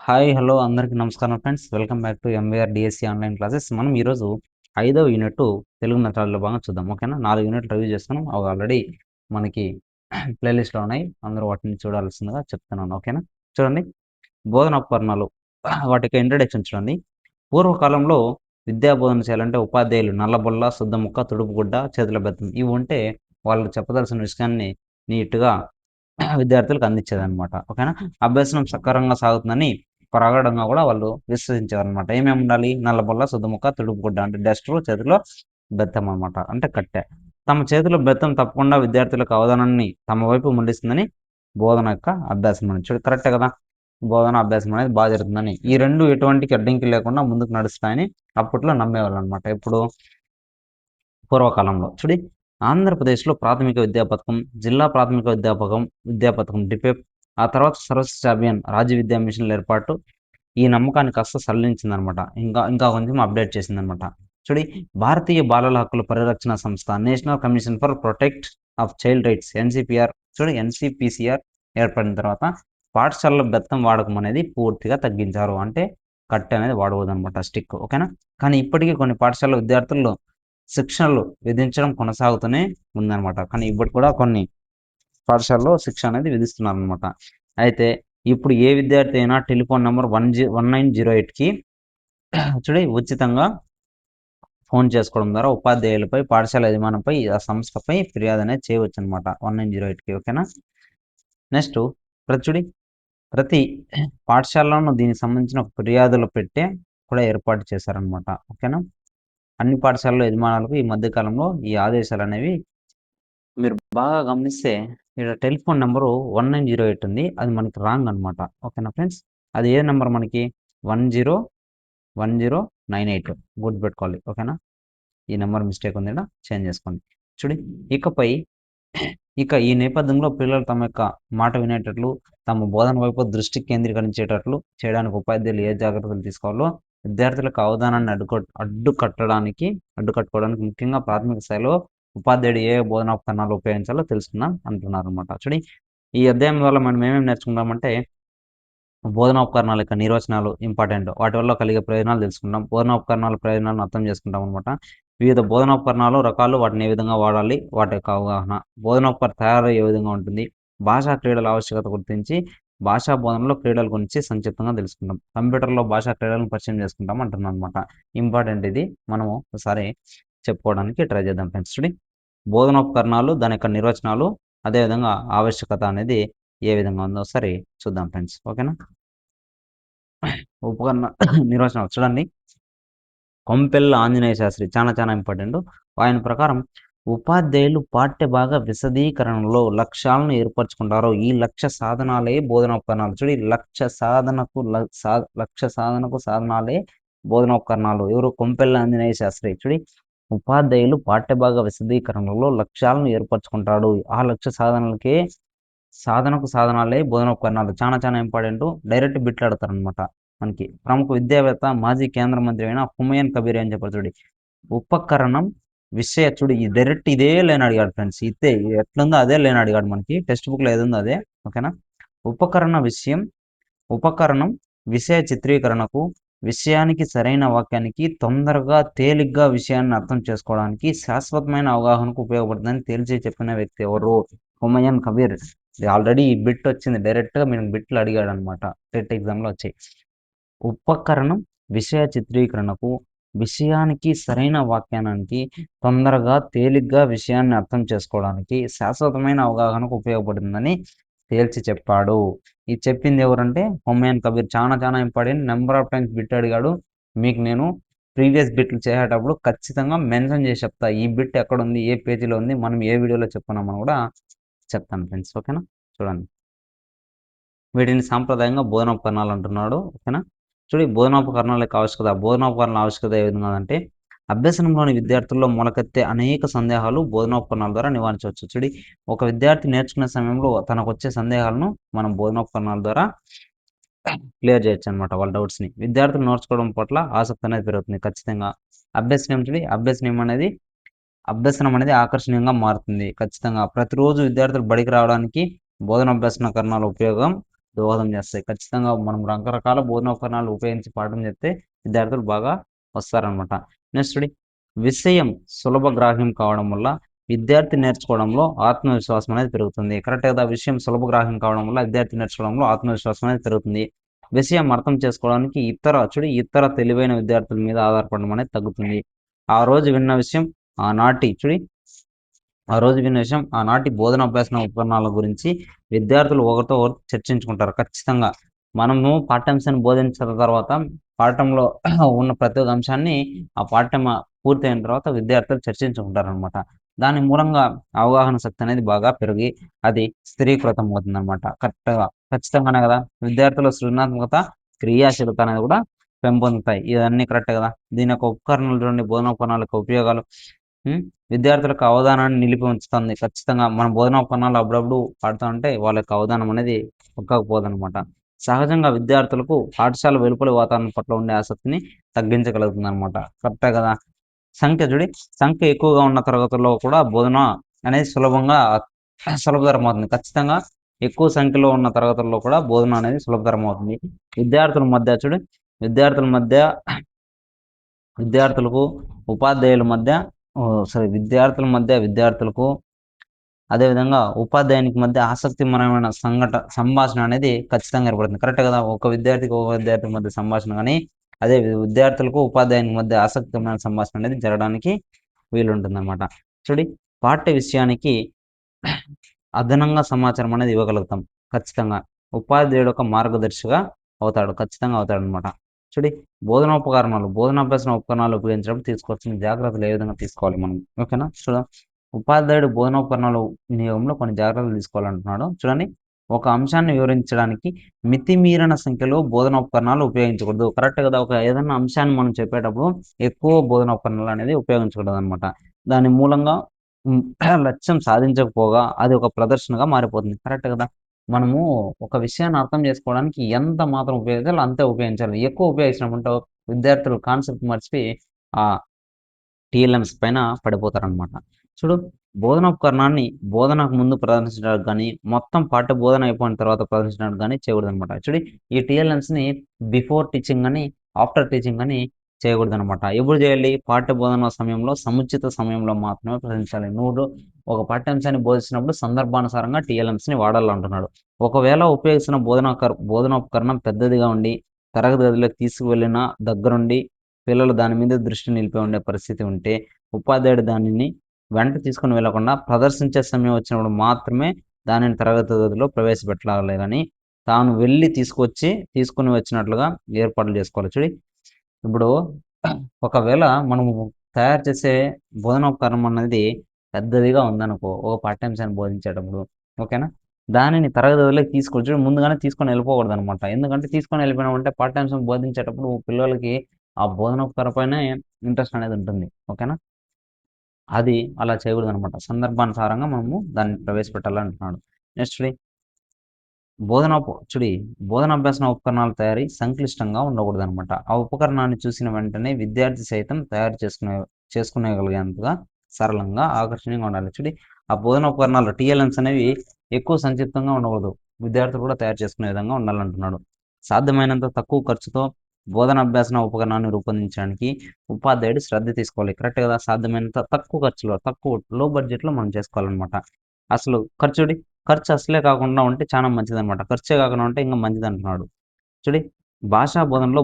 Hi hello అందరికీ నమస్కారం friends. Welcome back to MVR DSC online classes. మనం ఈరోజు 5వ యూనిట్ తెలుగు మెథడ్లో భాగంగా చూద్దాం. ఓకేనా, 4 యూనిట్లు రివ్యూ చేస్తున్నాం. అవి ఆల్రెడీ మనకి ప్లేలిస్ట్లో ఉన్నాయి. అందరూ వాటిని చూడాల్సిందిగా చెప్తున్నాను. ఓకేనా, చూడండి. బోధనోపకరణాలు, వాటికి ఇంట్రడక్షన్ చూడండి. పూర్వకాలంలో విద్యా బోధన చేయాలంటే ఉపాధ్యాయులు నల్లబొల్ల, శుద్ధముక్క, తుడుపుగుడ్డ, చేతుల బెత్తం ఇవి ఉంటే వాళ్ళు చెప్పదలసిన విషయాన్ని నీట్గా విద్యార్థులకు అందించేదనమాట. ఓకేనా, అభ్యసనం సక్రమంగా సాగుతుందని ప్రగాఢంగా కూడా వాళ్ళు విశ్వసించారనమాట. ఏమేమి ఉండాలి? నల్లబొల్ల, శుద్ధముక్క, తుడుపుగుడ్డ అంటే డస్టర్, చేతిలో బెత్తం అనమాట, అంటే కట్టె. తమ చేతిలో బెత్తం తప్పకుండా విద్యార్థులకు అవధానాన్ని తమ వైపు మళ్లిస్తుందని బోధన యొక్క అభ్యాసం అని చూడు. కరెక్టే కదా, బోధన అభ్యాసం అనేది బాగా జరుగుతుందని, ఈ రెండు ఎటువంటి అడ్డంకి లేకుండా ముందుకు నడుస్తాయని అప్పట్లో నమ్మేవాళ్ళు అనమాట. ఇప్పుడు పూర్వకాలంలో చూడి, ఆంధ్రప్రదేశ్లో ప్రాథమిక విద్యా పథకం, జిల్లా ప్రాథమిక విద్యా పథకం డిపెప్, ఆ తర్వాత సర్వశిక్ష అభియాన్, రాజ్య విద్యా మిషన్ల ఏర్పాటు ఈ నమ్మకాన్ని కాస్త సడలించిందనమాట. ఇంకా కొంచెం అప్డేట్ చేసిందనమాట. చూడి, భారతీయ బాలల హక్కుల పరిరక్షణ సంస్థ national commission for protect of child rights NCPR, చూడు ఎన్సిపిసిఆర్ ఏర్పడిన తర్వాత పాఠశాలలో బెత్తం వాడకం అనేది పూర్తిగా తగ్గించారు. అంటే కట్టె అనేది వాడకూడదనమాట, స్టిక్. ఓకేనా, కానీ ఇప్పటికీ కొన్ని పాఠశాల విద్యార్థుల్లో శిక్షణలు విధించడం కొనసాగుతూనే ఉందన్నమాట. కానీ ఇప్పుడు కూడా కొన్ని పాఠశాలలో శిక్ష అనేది విధిస్తున్నారు అనమాట. అయితే ఇప్పుడు ఏ విద్యార్థి అయినా టెలిఫోన్ నెంబర్ 1908కి చూడి ఉచితంగా ఫోన్ చేసుకోవడం ద్వారా ఉపాధ్యాయులపై, పాఠశాల యజమానంపై, ఆ సంస్థపై ఫిర్యాదు అనేది చేయవచ్చు అనమాట 1908కి. ఓకేనా, నెక్స్ట్ ప్రతి పాఠశాలలోనూ దీనికి సంబంధించిన ఫిర్యాదులు పెట్టే కూడా ఏర్పాటు చేశారనమాట. ఓకేనా, అన్ని పాఠశాలలో యజమానులకు ఈ మధ్యకాలంలో ఈ ఆదేశాలు అనేవి మీరు బాగా గమనిస్తే ఇక్కడ టెలిఫోన్ నెంబరు 1908 ఉంది, అది మనకి రాంగ్ అనమాట. ఓకేనా ఫ్రెండ్స్, అది ఏ నెంబర్ మనకి 101098 గుర్తుపెట్టుకోవాలి. ఓకేనా, ఈ నెంబర్ మిస్టేక్ ఉంది, చేంజ్ చేసుకోండి. చూడి, ఇక ఈ నేపథ్యంలో పిల్లలు తమ యొక్క మాట వినేటట్లు, తమ బోధన వైపు దృష్టి కేంద్రీకరించేటట్లు చేయడానికి ఉపాధ్యాయులు ఏ జాగ్రత్తలు తీసుకోవాలో, విద్యార్థులకు అవధానాన్ని అడ్డుకట్టుకోవడానికి ముఖ్యంగా ప్రాథమిక స్థాయిలో ఉపాధ్యాయుడు ఏ బోధనోపకరణాలు ఉపయోగించాలో తెలుసుకుందాం అంటున్నారు అనమాట. చూడి, ఈ అధ్యాయం వల్ల మనం ఏమేమి నేర్చుకుంటామంటే బోధనోపకరణాల యొక్క నిర్వచనాలు ఇంపార్టెంట్, వాటి వల్ల కలిగే ప్రయోజనాలు తెలుసుకుంటాం. బోధనోపకరణాల ప్రయోజనాలను అర్థం చేసుకుంటాం అనమాట. వివిధ బోధనోపకరణాలు రకాలు, వాటిని ఏ విధంగా వాడాలి, వాటి యొక్క అవగాహన, బోధనోపకరణ తయారు ఏ విధంగా ఉంటుంది, భాషా క్రీడల ఆవశ్యకత గుర్తించి భాషా బోధనలో క్రీడల గురించి సంక్షిప్తంగా తెలుసుకుంటాం. కంప్యూటర్లో భాషా క్రీడలను పరిచయం చేసుకుంటాం అంటున్నాం అనమాట. ఇంపార్టెంట్, ఇది మనము ఒకసారి చెప్పుకోవడానికి ట్రై చేద్దాం ఫ్రెండ్స్. చూడి, బోధనోపకరణాలు, దాని యొక్క నిర్వచనాలు, అదేవిధంగా ఆవశ్యకత అనేది ఏ విధంగా ఉందో ఒకసారి చూద్దాం ఫ్రెండ్స్. ఓకేనా, ఉపకరణ నిర్వచనాలు చూడండి. కొంపెల్ల ఆంజనేయ శాస్త్రి చాలా ఇంపార్టెంట్. ఆయన ప్రకారం ఉపాధ్యాయులు పాఠ్యభాగ విశదీకరణలో లక్ష్యాలను ఏర్పరచుకుంటారు. ఈ లక్ష్య సాధనాలే బోధనోపకరణాలు. చూడి, లక్ష్య సాధనకు సాధనాలే బోధనోపకరణాలు. ఎవరు? కొంపెల్ల ఆంజనేయ శాస్త్రి. చూడి, ఉపాధ్యాయులు పాఠ్యభాగ విశదీకరణలో లక్ష్యాలను ఏర్పరచుకుంటాడు. ఆ లక్ష్య సాధనకు సాధనాలే బోధనోపకరణాలు. చాలా ఇంపార్టెంట్. డైరెక్ట్ బిట్లు ఆడతారనమాట మనకి. ప్రముఖ విద్యావేత్త, మాజీ కేంద్ర మంత్రి అయిన హుమయూన్ కబీర్ ఏం చెప్పారు చూడి, ఉపకరణం విషయ, చూడు ఈ డైరెక్ట్ ఇదే లేని అడిగాడు ఫ్రెండ్స్. ఇదే ఎట్లుందో అదే లేని అడిగాడు మనకి, టెక్స్ట్ బుక్ లో ఏదుందో అదే. ఓకేనా, ఉపకరణం విషయ చిత్రీకరణకు, విషయానికి సరైన వాక్యానికి, తొందరగా తేలిగ్గా విషయాన్ని అర్థం చేసుకోవడానికి, శాశ్వతమైన అవగాహనకు ఉపయోగపడుతుందని తేల్చి చెప్పిన వ్యక్తి ఎవరు? హుమయూన్ కబీర్. ఆల్రెడీ ఈ బిట్ వచ్చింది, డైరెక్ట్ గా మీరు బిట్లు అడిగాడు అనమాట టెట్ ఎగ్జామ్ లో వచ్చాయి. ఉపకరణం విషయ చిత్రీకరణకు, విషయానికి సరైన వాక్యానికి, తొందరగా తేలిగ్గా విషయాన్ని అర్థం చేసుకోవడానికి, శాశ్వతమైన అవగాహనకు ఉపయోగపడుతుందని తేల్చి చెప్పాడు. ఇది చెప్పింది ఎవరంటే హుమయూన్ కబీర్. చాలా important. Number of times bit అడిగాడు. మీకు నేను ప్రీవియస్ బిట్లు చేసేటప్పుడు ఖచ్చితంగా మెన్షన్ చేసి చెప్తా, ఈ బిట్ ఎక్కడుంది, ఏ పేజీలో ఉంది, మనం ఏ వీడియోలో చెప్పుకున్నామని కూడా చెప్తాను ఫ్రెండ్స్. ఓకేనా, చూడండి. వీటిని సాంప్రదాయంగా బోధనోపకరణాలు అంటున్నాడు. ఓకేనా, చూడి, బోధనోపకరణాల యొక్క ఆవశ్యకత. బోధనోపకరణాల ఆవశ్యకత ఏ విధంగా అంటే అభ్యసనంలోని విద్యార్థుల్లో మొలకెత్తే అనేక సందేహాలు బోధనోపకరణాల ద్వారా నివారించవచ్చు. చూడి, ఒక విద్యార్థి నేర్చుకునే సమయంలో తనకు వచ్చే సందేహాలను మనం బోధనోపకరణాల ద్వారా క్లియర్ చేయొచ్చు అనమాట, వాళ్ళ డౌట్స్ని. విద్యార్థులు నేర్చుకోవడం పట్ల ఆసక్తి అనేది పెరుగుతుంది ఖచ్చితంగా. అభ్యసనం అనేది ఆకర్షణీయంగా మారుతుంది ఖచ్చితంగా. ప్రతిరోజు విద్యార్థులు బడికి రావడానికి బోధనాభ్యసన కరణాల ఉపయోగం దోహదం చేస్తాయి. ఖచ్చితంగా మనం రకరకాల బోధనోపకరణాలు ఉపయోగించి పాఠం చెప్తే విద్యార్థులు బాగా వస్తారనమాట. నెక్స్ట్ చూడండి, విషయం సులభగ్రాహ్యం కావడం వల్ల విద్యార్థి నేర్చుకోవడంలో ఆత్మవిశ్వాసం అనేది పెరుగుతుంది. కరెక్టే కదా! విషయం సులభగ్రాహ్యం కావడం వల్ల విద్యార్థి నేర్చుకోవడంలో ఆత్మవిశ్వాసం అనేది పెరుగుతుంది. విషయం అర్థం చేసుకోవడానికి ఇతర తెలివైన విద్యార్థుల మీద ఆధారపడడం అనేది తగ్గుతుంది. ఆ రోజు విన్న విషయం ఆనాటి బోధన అభ్యాసన ఉపకరణాల గురించి విద్యార్థులు ఒకరితో ఒకరు చర్చించుకుంటారు. ఖచ్చితంగా మనము పాఠ్యాంశాన్ని బోధించిన తర్వాత పాఠంలో ఉన్న ప్రతి ఒక్క అంశాన్ని ఆ పాఠ్యం పూర్తయిన తర్వాత విద్యార్థులు చర్చించుకుంటారనమాట. దాని మూలంగా అవగాహన శక్తి అనేది బాగా పెరిగి అది స్థిరీకృతం అవుతుందనమాట. ఖచ్చితంగానే కదా! విద్యార్థుల సృజనాత్మకత, క్రియాశీలత అనేది కూడా పెంపొందుతాయి. ఇవన్నీ కరెక్టే కదా! దీని యొక్క ఉపకరణాలు చూడండి, బోధనోపకరణాల యొక్క ఉపయోగాలు. విద్యార్థులకు అవధానాన్ని నిలిపి ఉంచుతుంది. ఖచ్చితంగా మన బోధనోపకరణాలు అప్పుడప్పుడు పాడుతూ ఉంటే వాళ్ళ యొక్క అవధానం అనేది ఉక్కకపోదనమాట. సహజంగా విద్యార్థులకు పాఠశాల వెలుపలి వాతావరణం పట్ల ఉండే ఆసక్తిని తగ్గించగలుగుతుందనమాట. కరెక్టే కదా! సంఖ్య ఎక్కువగా ఉన్న తరగతుల్లో కూడా బోధన అనేది సులభతరం అవుతుంది. ఖచ్చితంగా ఎక్కువ సంఖ్యలో ఉన్న తరగతుల్లో కూడా బోధన అనేది సులభతరం అవుతుంది. విద్యార్థుల మధ్య విద్యార్థులకు ఉపాధ్యాయుల మధ్య విద్యార్థులకు అదేవిధంగా ఉపాధ్యాయునికి మధ్య ఆసక్తికరమైన సంభాషణ అనేది ఖచ్చితంగా ఏర్పడుతుంది. కరెక్టే కదా! ఒక విద్యార్థి మధ్య సంభాషణ కానీ, అదే విద్యార్థులకు ఉపాధ్యాయునికి మధ్య ఆసక్తికరమైన సంభాషణ అనేది జరగడానికి వీలుంటుందన్నమాట. పాఠ్య విషయానికి అదనంగా సమాచారం అనేది ఇవ్వగలుగుతాం. ఖచ్చితంగా ఉపాధ్యాయుడు ఒక మార్గదర్శిగా ఖచ్చితంగా అవుతాడనమాట. బోధనాభ్యాసన ఉపకరణాలు ఉపయోగించినప్పుడు తీసుకోవాల్సిన జాగ్రత్తలు ఏ విధంగా తీసుకోవాలి మనం, ఓకేనా? ఉపాధ్యాయుడు బోధనోపకరణాల వినియోగంలో కొన్ని జాగ్రత్తలు తీసుకోవాలంటున్నాడు. చూడండి, ఒక అంశాన్ని వివరించడానికి మితిమీరిన సంఖ్యలో బోధనోపకరణాలు ఉపయోగించకూడదు. కరెక్ట్ కదా! ఏదైనా అంశాన్ని మనం చెప్పేటప్పుడు ఎక్కువ బోధనోపకరణాలు అనేది ఉపయోగించకూడదు అనమాట. దాని మూలంగా లక్ష్యం సాధించకపోగా అది ఒక ప్రదర్శనగా మారిపోతుంది. కరెక్ట్ కదా! మనము ఒక విషయాన్ని అర్థం చేసుకోవడానికి ఎంత మాత్రం ఉపయోగించాలో అంతే ఉపయోగించాలి. ఎక్కువ ఉపయోగించినామంటే విద్యార్థులు కాన్సెప్ట్ మర్చిపోయి ఆ టీఎల్ఎంస్ పైన పడిపోతారనమాట. బోధనోపకరణాన్ని బోధనకు ముందు ప్రదర్శించడానికి కానీ, మొత్తం పాఠ్య బోధన అయిపోయిన తర్వాత ప్రదర్శించడానికి కానీ చేయకూడదనమాట. ఈ టీఎల్ఎంస్‌ని బిఫోర్ టీచింగ్ అని, ఆఫ్టర్ టీచింగ్ అని చేయకూడదనమాట. ఎప్పుడు చేయాలి? పాఠ్య బోధన సమయంలో, సముచిత సమయంలో మాత్రమే ప్రదర్శించాలి. నువ్వు ఒక పాఠ్యాంశాన్ని బోధించినప్పుడు సందర్భానుసారంగా టీఎల్ఎంస్‌ని వాడాలంటున్నాడు. ఒకవేళ ఉపయోగిస్తున్న బోధనోపకరణం పెద్దదిగా ఉండి, తరగతి గదిలోకి తీసుకువెళ్ళిన దగ్గరుండి పిల్లలు దాని మీద దృష్టి నిలిపి ఉండే పరిస్థితి ఉంటే, ఉపాధ్యాయుడు దానిని వెంట తీసుకొని వెళ్ళకుండా ప్రదర్శించే సమయం వచ్చినప్పుడు మాత్రమే దానిని తరగతి గదిలో ప్రవేశపెట్టాలి గాని, తాను వెళ్ళి తీసుకొని వచ్చినట్లుగా ఏర్పాట్లు చేసుకోవాలి. ఇప్పుడు ఒకవేళ మనము తయారు చేసే బోధనోపకరణం అనేది పెద్దదిగా ఉందనుకో, ఒక పాఠ్యాంశాన్ని బోధించేటప్పుడు, ఓకేనా? దానిని తరగతి గదిలోకి ముందుగానే తీసుకొని వెళ్ళిపోకూడదనమాట. ఎందుకంటే తీసుకొని వెళ్ళిపోయినామంటే పాఠ్యాంశం బోధించేటప్పుడు పిల్లలకి ఆ బోధనోపకరణం పైనే ఇంట్రెస్ట్ అనేది ఉంటుంది. ఓకేనా? అది అలా చేయకూడదనమాట. సందర్భానుసారంగా మనము దాన్ని ప్రవేశపెట్టాలంటున్నాడు. నెక్స్ట్ బోధనాభ్యాసన ఉపకరణాల తయారీ సంక్లిష్టంగా ఉండకూడదనమాట. ఆ ఉపకరణాన్ని చూసిన వెంటనే విద్యార్థి సైతం తయారు చేసుకునేగలిగేంతగా సరళంగా, ఆకర్షణీయంగా ఉండాలి. ఆ బోధన ఉపకరణాలు టీఎల్ఎంస్ అనేవి ఎక్కువ సంక్షిప్తంగా ఉండకూడదు. విద్యార్థులు కూడా తయారు చేసుకునే విధంగా ఉండాలంటున్నాడు. సాధ్యమైనంత తక్కువ ఖర్చుతో బోధన అభ్యాసన ఉపకరణాన్ని రూపొందించడానికి ఉపాధ్యాయుడు శ్రద్ధ తీసుకోవాలి. కరెక్ట్ కదా! సాధ్యమైనంత తక్కువ ఖర్చులో, లో బడ్జెట్‌లో మనం చేసుకోవాలనమాట. అసలు ఖర్చు అసలే కాకుండా ఉంటే చాలా మంచిదనమాట. ఖర్చే కాకుండా ఉంటే ఇంకా మంచిదంటున్నాడు. చూడి భాషా బోధనలో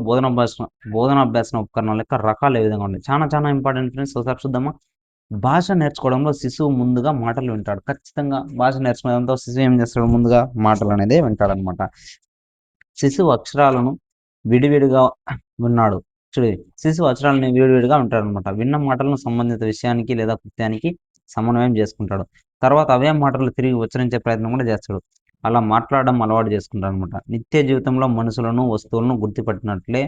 బోధనాభ్యాసన ఉపకరణాల యొక్క రకాలు ఏ విధంగా ఉన్నాయి? చాలా ఇంపార్టెంట్ ఫ్రెండ్స్. ఒకసారి చూద్దామా? భాష నేర్చుకోవడంలో శిశువు ముందుగా మాటలు వింటాడు. ఖచ్చితంగా భాష నేర్చుకునేదంతా శిశువు ఏం చేస్తాడు? ముందుగా మాటలు అనేది వింటాడనమాట. శిశువు అక్షరాలను విడివిడిగా విన్నాడు. శిశువు అక్షరాలను విడివిడిగా వింటాడనమాట. విన్న మాటలను సంబంధిత విషయానికి లేదా కృత్యానికి సమన్వయం చేసుకుంటాడు. తర్వాత అవే మాటలు తిరిగి ఉచ్చరించే ప్రయత్నం కూడా చేస్తాడు. అలా మాట్లాడడం అలవాటు చేసుకుంటాడు అనమాట. నిత్య జీవితంలో మనుషులను, వస్తువులను గుర్తుపట్టినట్లే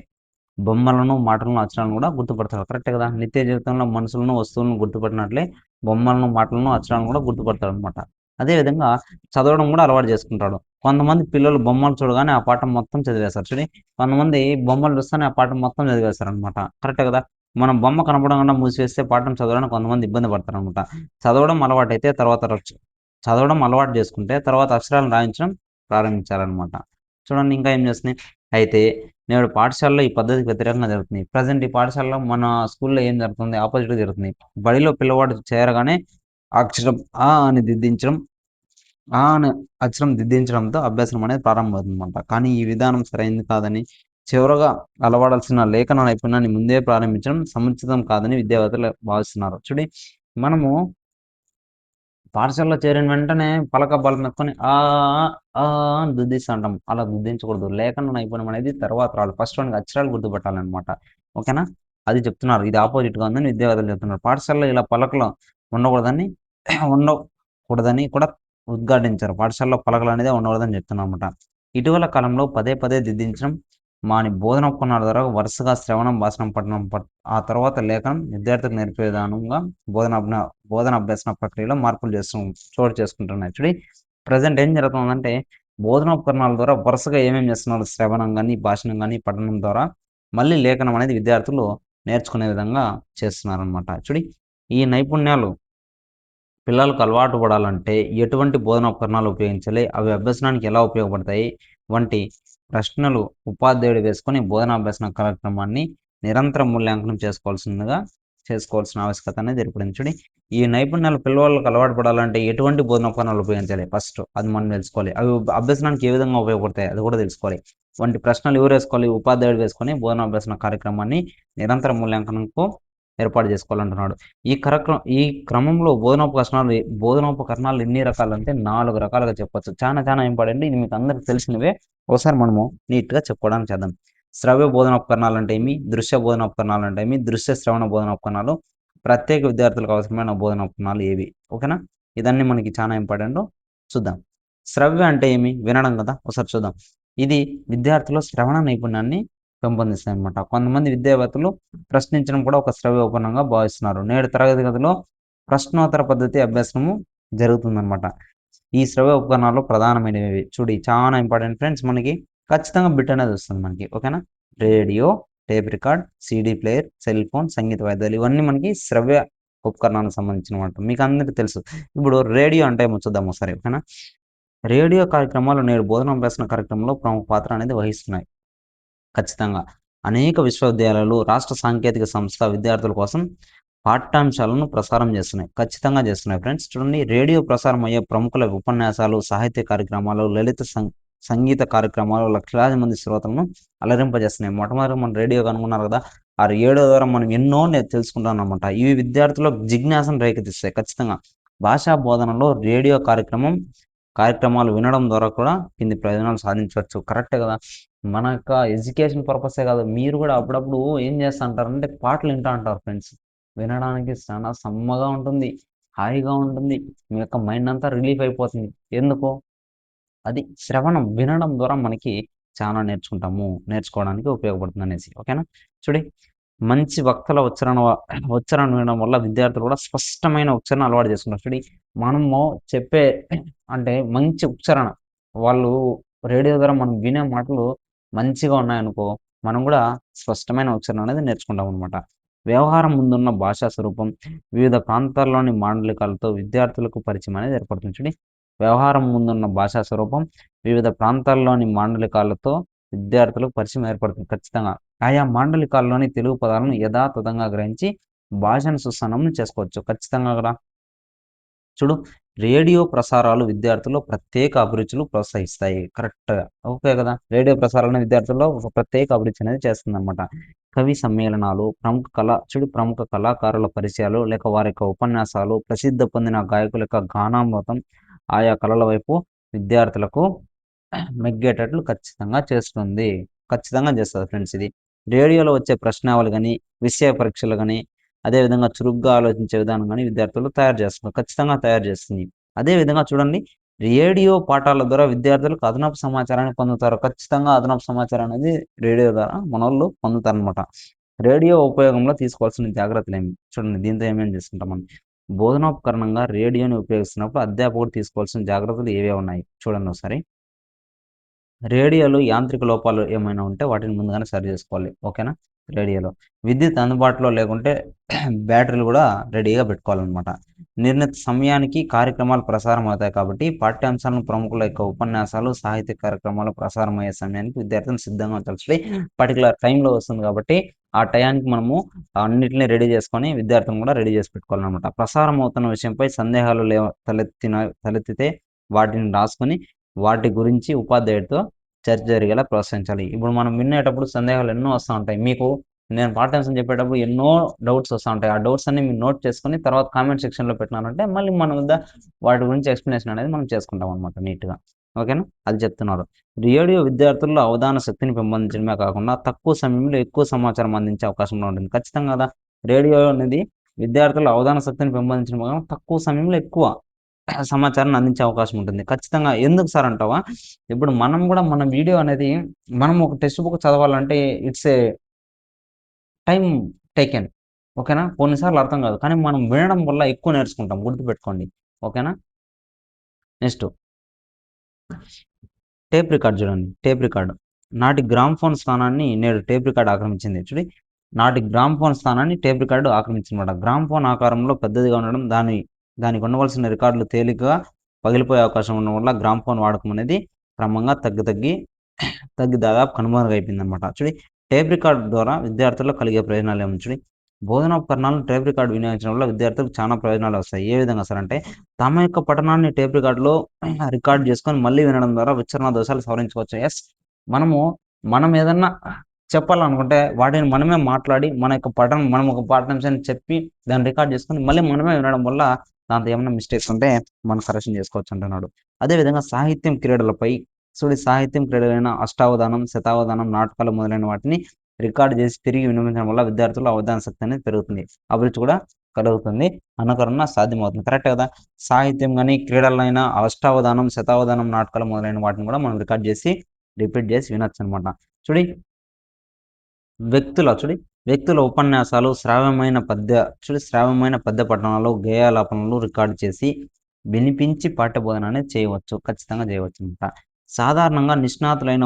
బొమ్మలను, మాటలను, అక్షరాలను కూడా గుర్తుపడతాడు. కరెక్టే కదా! నిత్య జీవితంలో మనుషులను, వస్తువులను గుర్తుపట్టినట్లే బొమ్మలను, మాటలను, అక్షరాలను కూడా గుర్తుపడతాడు అనమాట. అదేవిధంగా చదవడం కూడా అలవాటు చేసుకుంటాడు. కొంతమంది పిల్లలు బొమ్మలు చూడగానే ఆ పాఠం మొత్తం చదివేస్తారు. కొంతమంది బొమ్మలు చూస్తేనే ఆ పాఠం మొత్తం చదివేస్తారనమాట. కరెక్టే కదా! మనం బొమ్మ కనపడకుండా మూసివేస్తే పాఠం చదవడానికి కొంతమంది ఇబ్బంది పడతారనమాట. చదవడం అలవాటు చేసుకుంటే తర్వాత అక్షరాలను రాయించడం ప్రారంభించాలన్నమాట. చూడండి ఇంకా ఏం చేస్తున్నాయి. అయితే నేడు పాఠశాలలో ఈ పద్ధతికి వ్యతిరేకంగా జరుగుతుంది. ప్రెజెంట్ ఈ పాఠశాలలో మన స్కూల్‌లో ఏం జరుగుతుంది? ఆపోజిట్‌గా జరుగుతుంది. బడిలో పిల్లవాడు చేరగానే అక్షరం ఆ అని దిద్దించడం, ఆ అని అక్షరం దిద్దించడంతో అభ్యాసం అనేది ప్రారంభమవుతుందన్నమాట. కానీ ఈ విధానం సరైంది కాదని, చివరగా అలవడాల్సిన లేఖన నైపుణ్యాన్ని ముందే ప్రారంభించడం సముచితం కాదని విద్యావేత్తలు భావిస్తున్నారు. మనము పాఠశాలలో చేరిన వెంటనే పలక బలమెత్తుకొని ఆ అని దుద్దిస్తుంటాం. అలా దుద్దించకూడదు. లేఖన నైపుణ్యం అనేది తర్వాత రావాలి. ఫస్ట్ మనకి అక్షరాలు గుర్తుపట్టాలనమాట. ఓకేనా? అది చెప్తున్నారు. ఇది ఆపోజిట్‌గా ఉందని విద్యావేత్తలు చెప్తున్నారు. పాఠశాలలో ఇలా పలకలు ఉండకూడదని ఉండకూడదని కూడా ఉద్ఘాటించారు. పాఠశాలలో పలకలనేదే ఉండకూడదని చెప్తున్నారనమాట. ఇటీవల కాలంలో పదే పదే దిద్దించడం మాని బోధనోపకరణాల ద్వారా వరుసగా శ్రవణం, భాషణం, పఠనం ఆ తర్వాత లేఖనం విద్యార్థులకు నేర్పే విధానంగా బోధన అభ్యసన ప్రక్రియలో మార్పులు చోటు చేసుకుంటున్నాయి. ప్రెజెంట్ ఏం జరుగుతుందంటే బోధనోపకరణాల ద్వారా వరుసగా ఏమేమి చేస్తున్నారు శ్రవణం గాని, భాషణం గాని, పఠనం ద్వారా మళ్ళీ లేఖనం అనేది విద్యార్థులు నేర్చుకునే విధంగా చేస్తున్నారనమాట. ఈ నైపుణ్యాలు పిల్లలకు అలవాటు పడాలంటే ఎటువంటి బోధనా ఉపకరణాలు ఉపయోగించాలి? అవి అభ్యసనానికి ఎలా ఉపయోగపడతాయి? వంటి ప్రశ్నలు ఉపాధ్యాయుడు వేసుకొని బోధనాభ్యసన కార్యక్రమాన్ని నిరంతరం మూల్యాంకనం చేసుకోవాల్సిన ఆవశ్యకత అనేది ఏర్పడింది. ఈ నైపుణ్యాలు పిల్లవాళ్ళకి అలవాటు పడాలంటే ఎటువంటి బోధనా ఉపకరణాలు ఉపయోగించాలి? ఫస్ట్ అది మనం తెలుసుకోవాలి. అవి అభ్యసనానికి ఏ విధంగా ఉపయోగపడతాయి? అది కూడా తెలుసుకోవాలి. వంటి ప్రశ్నలు ఎవరు వేసుకోవాలి? ఉపాధ్యాయుడు వేసుకొని బోధనాభ్యసన కార్యక్రమాన్ని నిరంతర మూల్యాంకనంకు ఏర్పాటు చేసుకోవాలంటున్నాడు. ఈ క్రమంలో బోధనోపకరణాలు ఎన్ని రకాలంటే 4 రకాలుగా చెప్పొచ్చు. చాలా ఇంపార్టెంట్. ఇది మీకు అందరికి తెలిసినవే. ఒకసారి మనము నీట్‌గా చెప్పుకోవడానికి చేద్దాం. శ్రవ్య బోధనోపకరణాలు అంటే ఏమి? దృశ్య బోధనోపకరణాలు అంటే ఏమి? దృశ్య శ్రవణ బోధనోపకరణాలు, ప్రత్యేక విద్యార్థులకు అవసరమైన బోధనోపకరణాలు ఏవి? ఓకేనా? ఇదన్నీ మనకి చాలా ఇంపార్టెంట్. చూద్దాం. శ్రవ్య అంటే ఏమి? వినడం కదా! ఒకసారి చూద్దాం. ఇది విద్యార్థుల శ్రవణ నైపుణ్యాన్ని పెంపొందిస్తాయన్నమాట. కొంతమంది విద్యావేత్తలు ప్రశ్నించడం కూడా ఒక శ్రవ్య ఉపకరణంగా భావిస్తున్నారు. నేడు తరగతి గదిలో ప్రశ్నోత్తర పద్ధతి అభ్యాసము జరుగుతుందన్నమాట. ఈ శ్రవ్య ఉపకరణాలు ప్రధానమైనవి. చాలా ఇంపార్టెంట్ ఫ్రెండ్స్. మనకి ఖచ్చితంగా బిట్ అనేది వస్తుంది మనకి. ఓకేనా? Radio, tape record, CD player, cell phone, సంగీత వాయిద్యాలు ఇవన్నీ మనకి శ్రవ్య ఉపకరణాలకు సంబంధించినమాట. మీకు అందరికీ తెలుసు. ఇప్పుడు రేడియో అంటే ఏమో చూద్దాం ఒకసారి. ఓకేనా? రేడియో కార్యక్రమాలు నేడు బోధనాభ్యసన కార్యక్రమంలో ప్రముఖ పాత్ర అనేది వహిస్తున్నాయి. ఖచ్చితంగా. అనేక విశ్వవిద్యాలయాలు, రాష్ట్ర సాంకేతిక సంస్థ విద్యార్థుల కోసం పాఠ్యాంశాలను ప్రసారం చేస్తున్నాయి. ఖచ్చితంగా చేస్తున్నాయి ఫ్రెండ్స్. రేడియో ప్రసారం అయ్యే ప్రముఖుల ఉపన్యాసాలు, సాహిత్య కార్యక్రమాలు, లలిత సంగీత కార్యక్రమాలు లక్షలాది మంది శ్రోతలను అలరింపజేస్తున్నాయి. మొట్టమొదటి మన రేడియో కనుగొన్నారు కదా! ఆ రేడియో ద్వారా మనం ఎన్నో తెలుసుకుంటామన్నమాట. ఇవి విద్యార్థుల్లో జిజ్ఞాసను రేకెత్తిస్తాయి ఖచ్చితంగా. భాషా బోధనలో రేడియో కార్యక్రమాలు వినడం ద్వారా కూడా కింది ప్రయోజనాలు సాధించవచ్చు. కరెక్టే కదా! మన యొక్క ఎడ్యుకేషన్ పర్పసే కాదు. మీరు కూడా అప్పుడప్పుడు ఏం చేస్తా అంటారంటే పాటలు వింటా అంటారు ఫ్రెండ్స్. వినడానికి చాలా సమ్మగా ఉంటుంది. హాయిగా ఉంటుంది. మీ యొక్క మైండ్ అంతా రిలీఫ్ అయిపోతుంది. ఎందుకు? అది శ్రవణం వినడం ద్వారా మనకి చాలా నేర్చుకోవడానికి ఉపయోగపడుతుందనేసి. ఓకేనా? చూడి మంచి వక్తల ఉచ్చారణ వినడం వల్ల విద్యార్థులు కూడా స్పష్టమైన ఉచ్చారణ అలవాటు చేసుకుంటారు. మనము చెప్పే అంటే మంచి ఉచ్చారణ వాళ్ళు రేడియో ద్వారా మనం వినే మాటలు మంచిగా ఉన్నాయనుకో, మనం కూడా స్పష్టమైన ఉచ్చారణ అనేది నేర్చుకుంటామనమాట. వ్యవహారం ముందున్న భాషా స్వరూపం, వివిధ ప్రాంతాల్లోని మాండలికాలతో విద్యార్థులకు పరిచయం అనేది ఏర్పడుతుంది. వ్యవహారం ముందున్న భాషా స్వరూపం, వివిధ ప్రాంతాల్లోని మాండలికాలతో విద్యార్థులకు పరిచయం ఏర్పడుతుంది ఖచ్చితంగా. ఆయా మాండలికాల్లోని తెలుగు పదాలను యథాతథంగా గ్రహించి భాషను సుసంపన్నం చేసుకోవచ్చు. ఖచ్చితంగా కదా! చూడు రేడియో ప్రసారాలు విద్యార్థుల్లో ప్రత్యేక అభిరుచులు ప్రోత్సహిస్తాయి. కరెక్ట్‌గా. ఓకే కదా! రేడియో ప్రసారాలను విద్యార్థుల్లో ఒక ప్రత్యేక అభిరుచి అనేది చేస్తుందన్నమాట. కవి సమ్మేళనాలు, ప్రముఖ కళాకారుల పరిచయాలు, లేక వారి యొక్క ఉపన్యాసాలు, ప్రసిద్ధి పొందిన గాయకుల యొక్క గానామృతం ఆయా కళల వైపు విద్యార్థులకు మెగ్గేటట్లు ఖచ్చితంగా చేస్తుంది. ఖచ్చితంగా చేస్తది ఫ్రెండ్స్ ఇది. రేడియోలో వచ్చే ప్రశ్నావళి గాని, విషయ పరీక్షలు గాని, అదేవిధంగా చురుగ్గా ఆలోచించే విధానం గాని విద్యార్థులు తయారు చేస్తున్నారు. ఖచ్చితంగా తయారు చేస్తుంది. అదే విధంగా చూడండి రేడియో పాఠాల ద్వారా విద్యార్థులకు అదనపు సమాచారాన్ని పొందుతారు. ఖచ్చితంగా అదనపు సమాచారం అనేది రేడియో ద్వారా మనోళ్ళు పొందుతారనమాట. రేడియో ఉపయోగంలో తీసుకోవాల్సిన జాగ్రత్తలేమి? చూడండి దీంతో ఏమేం చేసుకుంటాం మనం. బోధనోపకరణంగా రేడియోని ఉపయోగిస్తున్నప్పుడు అధ్యాపకుడు తీసుకోవాల్సిన జాగ్రత్తలు ఏవేవి ఉన్నాయి? చూడండి ఒకసారి. రేడియోలో యాంత్రిక లోపాలు ఏమైనా ఉంటే వాటిని ముందుగానే సరి చేసుకోవాలి. ఓకేనా? రేడియోలో. విద్యుత్ అందుబాటులో లేకుంటే బ్యాటరీలు కూడా రెడీగా పెట్టుకోవాలన్నమాట. నిర్ణీత సమయానికి కార్యక్రమాలు ప్రసారం అవుతాయి కాబట్టి పాఠ్యాంశాలను ప్రముఖుల యొక్క ఉపన్యాసాలు, సాహిత్య కార్యక్రమాలు ప్రసారం అయ్యే సమయానికి విద్యార్థులను సిద్ధంగా ఉంచాల్సి పర్టికులర్ టైంలో వస్తుంది కాబట్టి ఆ టయానికి మనము అన్నిటిని రెడీ చేసుకొని విద్యార్థులను కూడా రెడీ చేసి పెట్టుకోవాలన్నమాట. ప్రసారం అవుతున్న విషయంపై సందేహాలు తలెత్తితే వాటిని రాసుకొని వాటి గురించి ఉపాధ్యాయుడితో చర్చ జరిగేలా ప్రోత్సహించాలి. ఇప్పుడు మనం వినేటప్పుడు సందేహాలు ఎన్నో వస్తూ ఉంటాయి. మీకు నేను పాఠ్యాంశం చెప్పేటప్పుడు ఎన్నో డౌట్స్ వస్తూ ఉంటాయి. ఆ డౌట్స్ అన్ని మీరు నోట్ చేసుకొని తర్వాత కామెంట్ సెక్షన్‌లో పెట్టినారంటే మళ్ళీ మన వద్ద వాటి గురించి ఎక్స్‌ప్లనేషన్ అనేది మనం చేసుకుంటాం అనమాట నీట్‌గా. ఓకేనా? అది చెప్తున్నారు. రేడియో విద్యార్థుల్లో అవగాహన శక్తిని పెంపొందించడమే కాకుండా తక్కువ సమయంలో ఎక్కువ సమాచారం అందించే అవకాశం కూడా ఉంటుంది. ఖచ్చితంగా కదా! రేడియో అనేది విద్యార్థుల అవగాహన శక్తిని పెంపొందించడం వలన తక్కువ సమయంలో ఎక్కువ సమాచారాన్ని అందించే అవకాశం ఉంటుంది. ఖచ్చితంగా ఎందుకు సార్ అంటావా? ఇప్పుడు మనం కూడా మన వీడియో అనేది మనం ఒక టెక్స్ట్ బుక్ చదవాలంటే ఇట్స్ ఏ టైమ్ టేకెన్. ఓకేనా? కొన్నిసార్లు అర్థం కాదు. కానీ మనం వినడం వల్ల ఎక్కువ నేర్చుకుంటాం. గుర్తుపెట్టుకోండి. ఓకేనా? నెక్స్ట్ టేప్ రికార్డ్ చూడండి. Tape record. నాటి గ్రామ్‌ఫోన్ స్థానాన్ని నేడు టేప్ రికార్డ్ ఆక్రమించింది. నాటి గ్రామ్‌ఫోన్ స్థానాన్ని టేప్ రికార్డు ఆక్రమించిందన్నమాట. గ్రామ్‌ఫోన్ ఆకారంలో పెద్దదిగా ఉండడం, దానికి ఉండవలసిన రికార్డులు తేలికగా పగిలిపోయే అవకాశం ఉండడం వల్ల గ్రామ్‌ఫోన్ వాడకం అనేది క్రమంగా తగ్గి దాదాపు కనుమరుగైపోయిందన్నమాట. టేప్ రికార్డ్ ద్వారా విద్యార్థుల్లో కలిగే ప్రయోజనాలు ఏముంది బోధనోపకరణాలను టేప్ రికార్డ్ వినియోగించడం వల్ల విద్యార్థులకు చాలా ప్రయోజనాలు వస్తాయి. ఏ విధంగా సార్ అంటే తమ యొక్క పఠనాన్ని టేప్ రికార్డ్‌లో రికార్డ్ చేసుకొని మళ్ళీ వినడం ద్వారా ఉచ్చారణ దోషాలు సవరించుకోవచ్చు. మనం ఏదన్నా చెప్పాలనుకుంటే వాటిని మనమే మాట్లాడి మనం ఒక పాఠాంశాన్ని చెప్పి దాన్ని రికార్డ్ చేసుకొని మళ్ళీ మనమే వినడం వల్ల దాంట్లో ఏమైనా మిస్టేక్స్ ఉంటే మనం కరెక్షన్ చేసుకోవచ్చు అంటున్నాడు. అదేవిధంగా సాహిత్యం క్రీడలపై సాహిత్యం క్రీడలైన అష్టావధానం, శతావధానం, నాటకాలు మొదలైన వాటిని రికార్డ్ చేసి తిరిగి వినిపించడం వల్ల విద్యార్థుల అవధాన శక్తి అనేది పెరుగుతుంది. అభిరుచి కూడా కలుగుతుంది. అనుకరణ సాధ్యమవుతుంది. కరెక్టే కదా! సాహిత్యం గాని, క్రీడలైనా అష్టావధానం, శతావధానం, నాటకాలు మొదలైన వాటిని కూడా మనం రికార్డ్ చేసి రిపీట్ చేసి వినొచ్చనమాట. వ్యక్తుల ఉపన్యాసాలు, శ్రావ్యమైన పద్య పఠనాలు, గేయాలాపనలు రికార్డ్ చేసి వినిపించి పాఠ్యబోధన అనేది చేయవచ్చు. ఖచ్చితంగా చేయవచ్చనమాట. సాధారణంగా నిష్ణాతులైన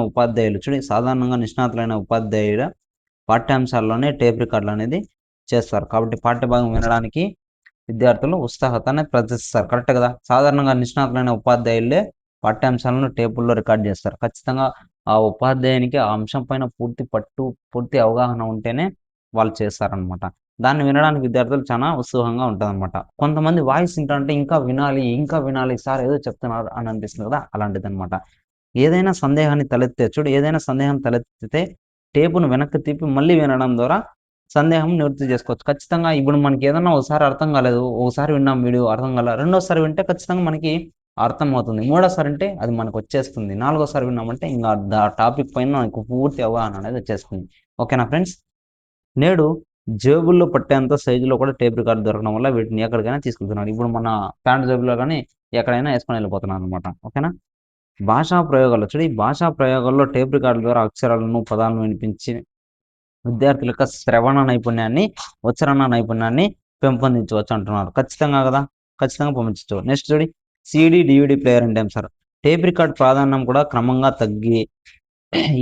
ఉపాధ్యాయుల పాఠ్యాంశాల్లోనే టేప్ రికార్డులు అనేది చేస్తారు. కాబట్టి పాఠ్యభాగం వినడానికి విద్యార్థులు ఉత్సాహతాన్ని ప్రదర్శిస్తారు. కరెక్టే కదా! సాధారణంగా నిష్ణాతులైన ఉపాధ్యాయులే పాఠ్యాంశాలను టేపుల్లో రికార్డ్ చేస్తారు. ఖచ్చితంగా ఆ ఉపాధ్యాయునికి ఆ అంశం పైన పూర్తి పట్టు, పూర్తి అవగాహన ఉంటేనే వాళ్ళు చేస్తారనమాట. దాన్ని వినడానికి విద్యార్థులు చాలా ఉత్సాహంగా ఉంటదనమాట. కొంతమంది వాయిస్ ఇంటంటే ఇంకా వినాలి సార్ ఏదో చెప్తున్నారు అని అనిపిస్తుంది కదా! అలాంటిదనమాట. ఏదైనా సందేహం తలెత్తితే టేపును వెనక్కి తిప్పి మళ్ళీ వినడం ద్వారా సందేహం నివృత్తి చేసుకోవచ్చు. ఖచ్చితంగా ఇప్పుడు మనకి ఏదన్నా ఒకసారి అర్థం కాలేదు. ఒకసారి విన్నాం వీడియో అర్థం కాలే. రెండోసారి వింటే ఖచ్చితంగా మనకి అర్థమవుతుంది. మూడోసారి అంటే అది మనకొచ్చేస్తుంది. నాలుగోసారి విన్నామంటే ఇంక టాపిక్ పైన మనకు పూర్తి అవగాహన అనేది వచ్చేస్తుంది. ఓకేనా ఫ్రెండ్స్? నేడు జేబుల్లో పట్టేంత సైజులో కూడా టేప్ రికార్డ్ దొరకడం వల్ల వీటిని ఎక్కడికైనా తీసుకెళ్తున్నారు. ఇప్పుడు మన ప్యాంట్ జేబులో గాని ఎక్కడైనా యేసుకొని వెళ్ళిపోతున్నారనమాట. ఓకేనా? భాషా ప్రయోగాల్లో టేప్ రికార్డుల ద్వారా అక్షరాలను, పదాలను వినిపించి విద్యార్థుల యొక్క శ్రవణ నైపుణ్యాన్ని, ఉచ్చారణ నైపుణ్యాన్ని పెంపొందించవచ్చు అంటున్నారు. ఖచ్చితంగా కదా! ఖచ్చితంగా పెంపొందించవచ్చు. నెక్స్ట్ సీడీ, డీవీడీ ప్లేయర్ అంటే ఏం సార్? టేప్ రికార్డ్ ప్రాధాన్యం కూడా క్రమంగా తగ్గి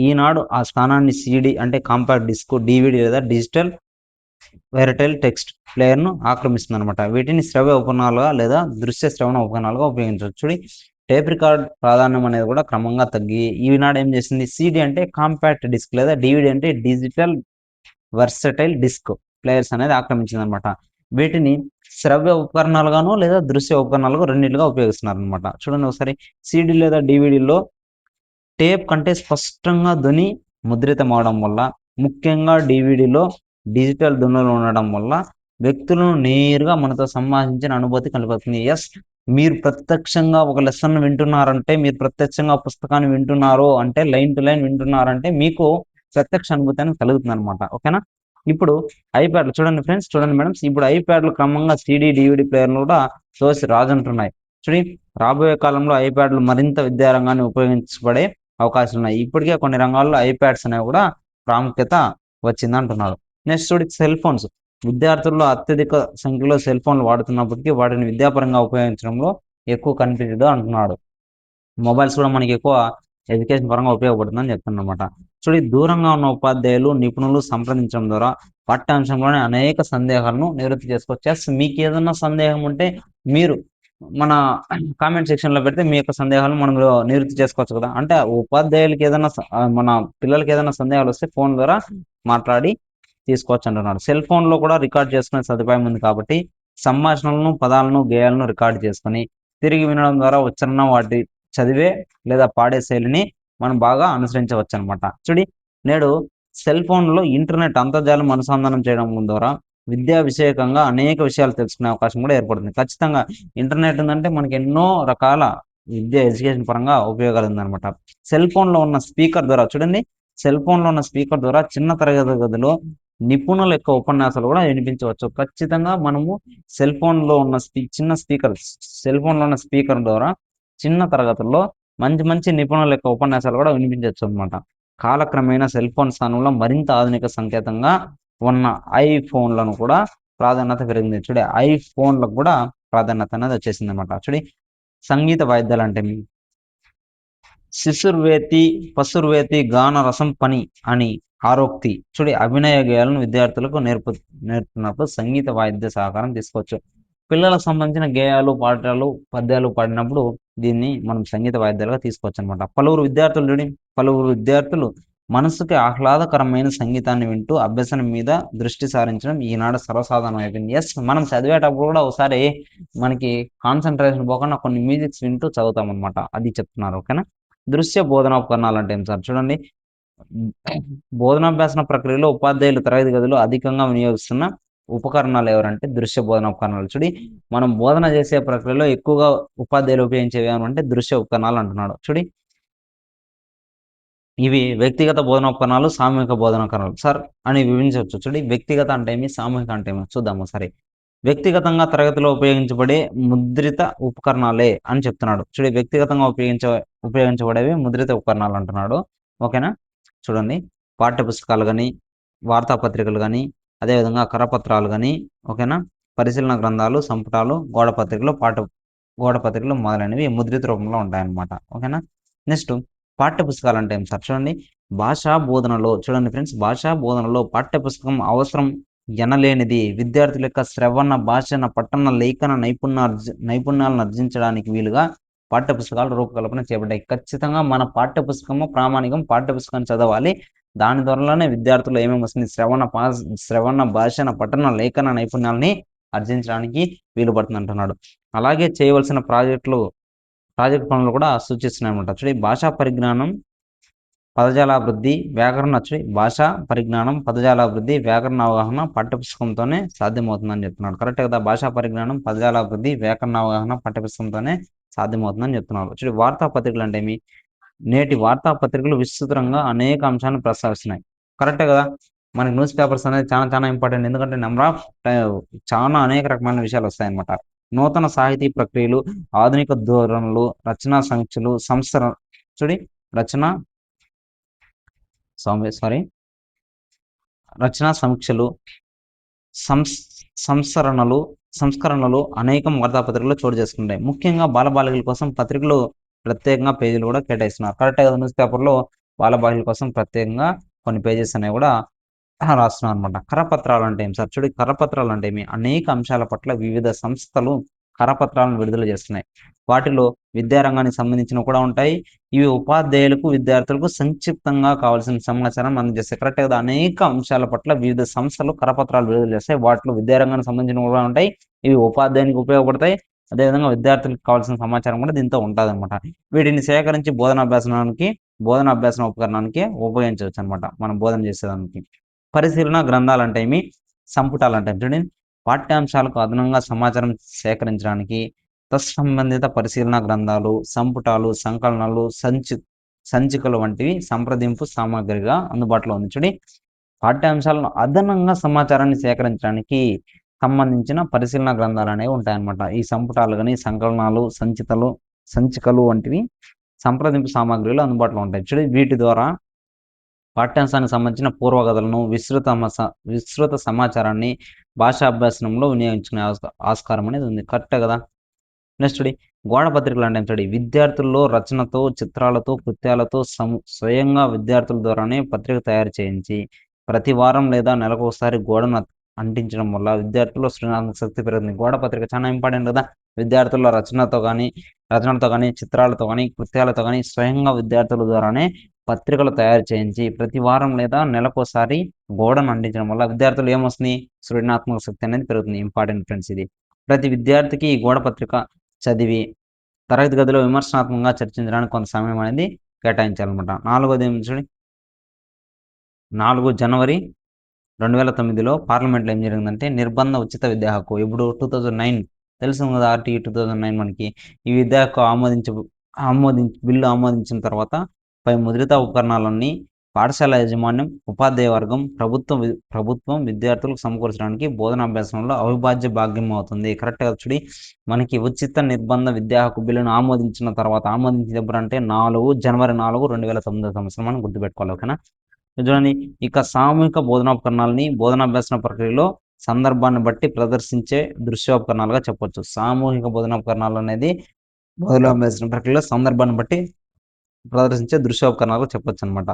ఈనాడు ఆ స్థానాన్ని సీడీ అంటే కాంపాక్ట్ డిస్క్, డీవీడీ లేదా డిజిటల్ వెరటైల్ టెక్స్ట్ ప్లేయర్‌ను ఆక్రమిస్తుందన్నమాట. వీటిని శ్రవ్య ఉపకరణాలుగా లేదా దృశ్య శ్రవణ ఉపకరణాలుగా ఉపయోగించవచ్చు. టేప్ రికార్డ్ ప్రాధాన్యం అనేది కూడా క్రమంగా తగ్గి ఈనాడు ఏం చేసింది సీడీ అంటే కాంపాక్ట్ డిస్క్ లేదా డీవీడీ అంటే డిజిటల్ వెర్సటైల్ డిస్క్ ప్లేయర్స్ అనేది ఆక్రమించిందనమాట. వీటిని శ్రవ్య ఉపకరణాలుగాను లేదా దృశ్య ఉపకరణాలుగా రెండింటిగా ఉపయోగిస్తున్నారనమాట. చూడండి ఒకసారి సీడీ లేదా డీవీడీలో టేప్ కంటే స్పష్టంగా ధ్వని ముద్రితమవడం వల్ల, ముఖ్యంగా డీవీడీలో డిజిటల్ ధ్వనులు ఉండడం వల్ల వ్యక్తులను నేరుగా మనతో సంభాషించిన అనుభూతి కలుగుతుంది. మీరు ప్రత్యక్షంగా ఒక లెసన్ వింటున్నారంటే, మీరు ప్రత్యక్షంగా పుస్తకాన్ని వింటున్నారు అంటే, లైన్ టు లైన్ వింటున్నారంటే మీకు ప్రత్యక్ష అనుభూతి అనేది కలుగుతుందనమాట. ఓకేనా? ఇప్పుడు ఐప్యాడ్‌లు చూడండి ఫ్రెండ్స్, చూడండి మేడమ్స్. ఇప్పుడు ఐప్యాడ్‌లు క్రమంగా సీడీ, డీవీడీ ప్లేయర్‌లు కూడా తోసి రాజంటున్నాయి. రాబోయే కాలంలో ఐప్యాడ్‌లు మరింత విద్యారంగాన్ని ఉపయోగించబడే అవకాశాలు ఉన్నాయి. ఇప్పటికే కొన్ని రంగాల్లో ఐప్యాడ్స్ అనేవి కూడా ప్రాముఖ్యత వచ్చిందంటున్నారు. Next cell phones. విద్యార్థుల్లో అత్యధిక సంఖ్యలో సెల్ ఫోన్లు వాడుతున్నప్పటికీ వాటిని విద్యాపరంగా ఉపయోగించడంలో ఎక్కువ కనిపించదు అంటున్నాడు. మొబైల్స్ కూడా మనకి ఎక్కువ ఎడ్యుకేషన్ పరంగా ఉపయోగపడుతుందని చెప్తున్నమాట. చూడు, దూరంగా ఉన్న ఉపాధ్యాయులు, నిపుణులు సంప్రదించడం ద్వారా పాఠ్యాంశంలోని అనేక సందేహాలను నివృత్తి చేసుకోవచ్చు. మీకేదన్నా సందేహం ఉంటే మీరు మన కామెంట్ సెక్షన్‌లో పెడితే మీ యొక్క సందేహాలను మనం నివృత్తి చేసుకోవచ్చు కదా! అంటే ఉపాధ్యాయులకి ఏదన్నా మన పిల్లలకి ఏదైనా సందేహాలొస్తే ఫోను ద్వారా మాట్లాడి తీసుకోవచ్చంటున్నాడు. సెల్ ఫోన్‌లో కూడా రికార్డ్ చేసుకునే సదుపాయం ఉంది కాబట్టి, సంభాషణలను, పదాలను, గేయాలను రికార్డ్ చేసుకొని, తిరిగి వినడం ద్వారా ఉచ్చారణ వాటి చదివే లేదా పాడే శైలిని మనం బాగా అనుసరించవచ్చనమాట. నేడు సెల్ ఫోన్‌లో ఇంటర్నెట్ అంతర్జాలం అనుసంధానం చేయడం ద్వారా విద్యా విషయకంగా అనేక విషయాలు తెలుసుకునే అవకాశం కూడా ఏర్పడుతుంది. ఖచ్చితంగా ఇంటర్నెట్ ఉందంటే మనకి ఎన్నో రకాల ఎడ్యుకేషన్ పరంగా ఉపయోగాలు ఉందనమాట. సెల్ ఫోన్‌లో ఉన్న స్పీకర్ ద్వారా చూడండి, సెల్ ఫోన్‌లో ఉన్న స్పీకర్ ద్వారా చిన్న తరగతి గదిలో నిపుణుల యొక్క ఉపన్యాసాలు కూడా వినిపించవచ్చు. ఖచ్చితంగా మనము సెల్ ఫోన్‌లో ఉన్న చిన్న స్పీకర్, సెల్ ఫోన్‌లో ఉన్న స్పీకర్ ద్వారా చిన్న తరగతుల్లో మంచి మంచి నిపుణుల యొక్క ఉపన్యాసాలు కూడా వినిపించొచ్చనమాట. కాలక్రమేణా సెల్ ఫోన్ స్థానంలో మరింత ఆధునిక సంకేతంగా ఉన్న ఐఫోన్‌లను కూడా ప్రాధాన్యత పెరిగింది. ఐఫోన్‌లకు కూడా ప్రాధాన్యత అనేది వచ్చేసిందనమాట. సంగీత వాయిద్యాలంటే శిశుర్వేతి, పశుర్వేతి గాన రసం పని అని ఆరోక్తి. అభినయ గేయాలను విద్యార్థులకు నేర్పుతున్నప్పుడు సంగీత వాయిద్య సహకారం తీసుకోవచ్చు. పిల్లలకు సంబంధించిన గేయాలు, పాటలు, పద్యాలు పాడినప్పుడు దీన్ని మనం సంగీత వాయిద్యాలుగా తీసుకోవచ్చనమాట. పలువురు విద్యార్థులు మనసుకి ఆహ్లాదకరమైన సంగీతాన్ని వింటూ అభ్యసనం మీద దృష్టి సారించడం ఈనాడు సర్వసాధారణం అయిపోయింది. మనం చదివేటప్పుడు కూడా ఒకసారి మనకి కాన్సంట్రేషన్ పోకుండా కొన్ని మ్యూజిక్స్ వింటూ చదువుతామనమాట. అది చెప్తున్నారు. ఓకేనా? దృశ్య బోధనోపకరణాలు అంటే ఏంటి సార్? చూడండి, బోధనాభ్యాసన ప్రక్రియలో ఉపాధ్యాయులు తరగతి గదిలో అధికంగా వినియోగిస్తున్న ఉపకరణాలు ఎవరంటే దృశ్య బోధన ఉపకరణాలు. మనం బోధన చేసే ప్రక్రియలో ఎక్కువగా ఉపాధ్యాయులు ఉపయోగించేవి ఏమంటే దృశ్య ఉపకరణాలు అంటున్నాడు. ఇవి వ్యక్తిగత బోధనోపకరణాలు, సామూహిక బోధనోపకరణాలు సార్ అని వివరించవచ్చు. వ్యక్తిగత అంటే ఏమి, సామూహిక అంటే ఏమి చూద్దాము ఒకసారి. వ్యక్తిగతంగా తరగతిలో ఉపయోగించబడే ముద్రిత ఉపకరణాలే అని చెప్తున్నాడు. వ్యక్తిగతంగా ఉపయోగించబడేవి ముద్రిత ఉపకరణాలు అంటున్నాడు. ఓకేనా? చూడండి, పాఠ్య పుస్తకాలు గాని, వార్తాపత్రికలు గాని, అదేవిధంగా కరపత్రాలు గాని, ఓకేనా? పరిశీలన గ్రంథాలు, సంపుటాలు, గోడ పత్రికలు మొదలైనవి ముద్రిత రూపంలో ఉంటాయన్నమాట. ఓకేనా? నెక్స్ట్ పాఠ్య పుస్తకాలు అంటే ఏం సార్? చూడండి, భాషా బోధనలో చూడండి ఫ్రెండ్స్, భాషా బోధనలో పాఠ్య పుస్తకం అవసరం ఎనలేనిది. విద్యార్థుల యొక్క శ్రవణ, భాషణ, పఠన, లేఖన నైపుణ్యాలను అర్జించడానికి వీలుగా పాఠ్య పుస్తకాలు రూపకల్పన చేయబడ్డాయి. ఖచ్చితంగా మన పాఠ్య పుస్తకము ప్రామాణికం. పాఠ్య పుస్తకాన్ని చదవాలి. దాని ద్వారానే విద్యార్థులు ఏమేమి వస్తుంది, శ్రవణ, భాషణ, పఠన, లేఖన నైపుణ్యాలని ఆర్జించడానికి వీలు పడుతుంది అంటున్నాడు. అలాగే చేయవలసిన ప్రాజెక్ట్ పనులు కూడా సూచిస్తున్నాయన్నమాట. భాషా పరిజ్ఞానం, పదజాలాభివృద్ధి, వ్యాకరణ భాషా పరిజ్ఞానం, పదజాలాభివృద్ధి, వ్యాకరణ అవగాహన పాఠ్యపుస్తకంతోనే సాధ్యమవుతుందని చెప్తున్నాడు. కరెక్టే కదా? భాషా పరిజ్ఞానం, పదజాలాభివృద్ధి, వ్యాకరణ అవగాహన పాఠ్యపుస్తకంతోనే సాధ్యమవుతుందని చెప్తున్నాడు. వార్తాపత్రికలు అంటే ఏమి? నేటి వార్తాపత్రికలు విస్తృతంగా అనేక అంశాలను ప్రస్తావిస్తున్నాయి. కరెక్టే కదా? మనకి న్యూస్ పేపర్స్ అనేది చాలా ఇంపార్టెంట్. ఎందుకంటే నెంబర్ ఆఫ్ చాలా అనేక రకమైన విషయాలు వస్తాయన్నమాట. నూతన సాహితీ ప్రక్రియలు, ఆధునిక ధోరణులు, రచనా సమీక్షలు, రచనా సమీక్షలు, సంస్కరణలు అనేకం వార్తాపత్రికల్లో చోటు చేసుకుంటాయి. ముఖ్యంగా బాలబాలికల కోసం పత్రికలు ప్రత్యేకంగా పేజీలు కూడా కేటాయిస్తున్నారు. కరెక్టే కదా? న్యూస్ పేపర్లో బాలబాలికల కోసం ప్రత్యేకంగా కొన్ని పేజెస్ అనేవి కూడా రాస్తున్నాం అనమాట. కరపత్రాలు అంటే ఏం సార్? కరపత్రాలు అంటే ఏమి? అనేక అంశాల పట్ల వివిధ సంస్థలు కరపత్రాలను విడుదల చేస్తున్నాయి. వాటిలో విద్యారంగానికి సంబంధించినవి కూడా ఉంటాయి. ఇవి ఉపాధ్యాయులకు, విద్యార్థులకు సంక్షిప్తంగా కావాల్సిన సమాచారం అందజేస్తాయి. కరెక్ట్ కదా? అనేక అంశాల పట్ల వివిధ సంస్థలు కరపత్రాలు విడుదల చేస్తాయి. వాటిలో విద్యారంగానికి సంబంధించినవి కూడా ఉంటాయి. ఇవి ఉపాధ్యాయునికి ఉపయోగపడతాయి. అదేవిధంగా విద్యార్థులకు కావాల్సిన సమాచారం కూడా దీంతో ఉంటుందన్నమాట. వీటిని సేకరించి బోధనాభ్యాసన ఉపకరణానికి ఉపయోగించవచ్చు అనమాట, మనం బోధన చేసేదానికి. పరిశీలన గ్రంథాలు అంటే ఏమి? సంపుటాలు అంటే చూడండి, పాఠ్యాంశాలకు అదనంగా సమాచారం సేకరించడానికి తత్సంబంధిత పరిశీలన గ్రంథాలు, సంపుటాలు, సంకలనాలు, సంచికలు వంటివి సంప్రదింపు సామాగ్రిగా అందుబాటులో ఉంది. పాఠ్యాంశాలను అదనంగా సమాచారాన్ని సేకరించడానికి సంబంధించిన పరిశీలన గ్రంథాలు అనేవి ఉంటాయన్నమాట. ఈ సంపుటాలు కానీ, సంకలనాలు, సంచికలు వంటివి సంప్రదింపు సామాగ్రిలు అందుబాటులో ఉంటాయి. వీటి ద్వారా పాఠ్యాంశానికి సంబంధించిన పూర్వకథలను, విస్తృత సమాచారాన్ని భాషా అభ్యాసనంలో వినియోగించుకునే ఆస్కారం అనేది ఉంది. కరెక్టే కదా? నెక్స్ట్ గోడ పత్రికలు అంటే చూడండి, విద్యార్థుల్లో రచనతో, చిత్రాలతో, కృత్యాలతో స్వయంగా విద్యార్థుల ద్వారానే పత్రిక తయారు చేయించి, ప్రతి వారం లేదా నెలకోసారి గోడను అంటించడం వల్ల విద్యార్థుల్లో సృజనాత్మక శక్తి పెరుగుతుంది. గోడ పత్రిక చాలా ఇంపార్టెంట్ కదా! విద్యార్థుల రచనలతో గాని, చిత్రాలతో గాని, కృత్యాలతో గాని స్వయంగా విద్యార్థుల ద్వారానే పత్రికలు తయారు చేయించి, ప్రతి వారం లేదా నెలకోసారి గోడను అంటించడం వల్ల విద్యార్థులు ఏమొస్తుంది? సృజనాత్మక శక్తి అనేది పెరుగుతుంది. ఇంపార్టెంట్ ఫ్రెండ్స్ ఇది. ప్రతి విద్యార్థికి ఈ గోడ పత్రిక చదివి తరగతి గదిలో విమర్శనాత్మకంగా చర్చించడానికి కొంత సమయం అనేది కేటాయించాలన్నమాట. నాలుగోది ఏమి చూడండి, 4 జనవరి 2009లో పార్లమెంట్‌లో ఏం జరిగిందంటే నిర్బంధ ఉచిత విద్యా హక్కు. ఇప్పుడు 2009 తెలుసు కదా! ఆర్‌టిఈ 2009 మనకి. ఈ విద్యా హక్కు బిల్లు ఆమోదించిన తర్వాత పై ముద్రిత ఉపకరణాలన్నీ పాఠశాల యాజమాన్యం, ఉపాధ్యాయ వర్గం, ప్రభుత్వం విద్యార్థులకు సమకూర్చడానికి బోధనాభ్యాసంలో అవిభాజ్య భాగం అవుతుంది. కరెక్ట్‌గా చూడి, మనకి ఉచిత నిర్బంధ విద్యా హక్కు బిల్లును ఆమోదించిన తర్వాత ఆమోదించింది ఎప్పుడంటే జనవరి 4, 2009 సంవత్సరం అని గుర్తుపెట్టుకోవాలి. ఓకేనా? చూడండి, ఇక సామూహిక బోధనోపకరణాలని బోధనాభ్యసన ప్రక్రియలో సందర్భాన్ని బట్టి ప్రదర్శించే దృశ్యోపకరణాలుగా చెప్పొచ్చు. సామూహిక బోధనోపకరణాలు అనేది బోధనాభ్యసన ప్రక్రియలో సందర్భాన్ని బట్టి ప్రదర్శించే దృశ్యోపకరణాలుగా చెప్పొచ్చనమాట.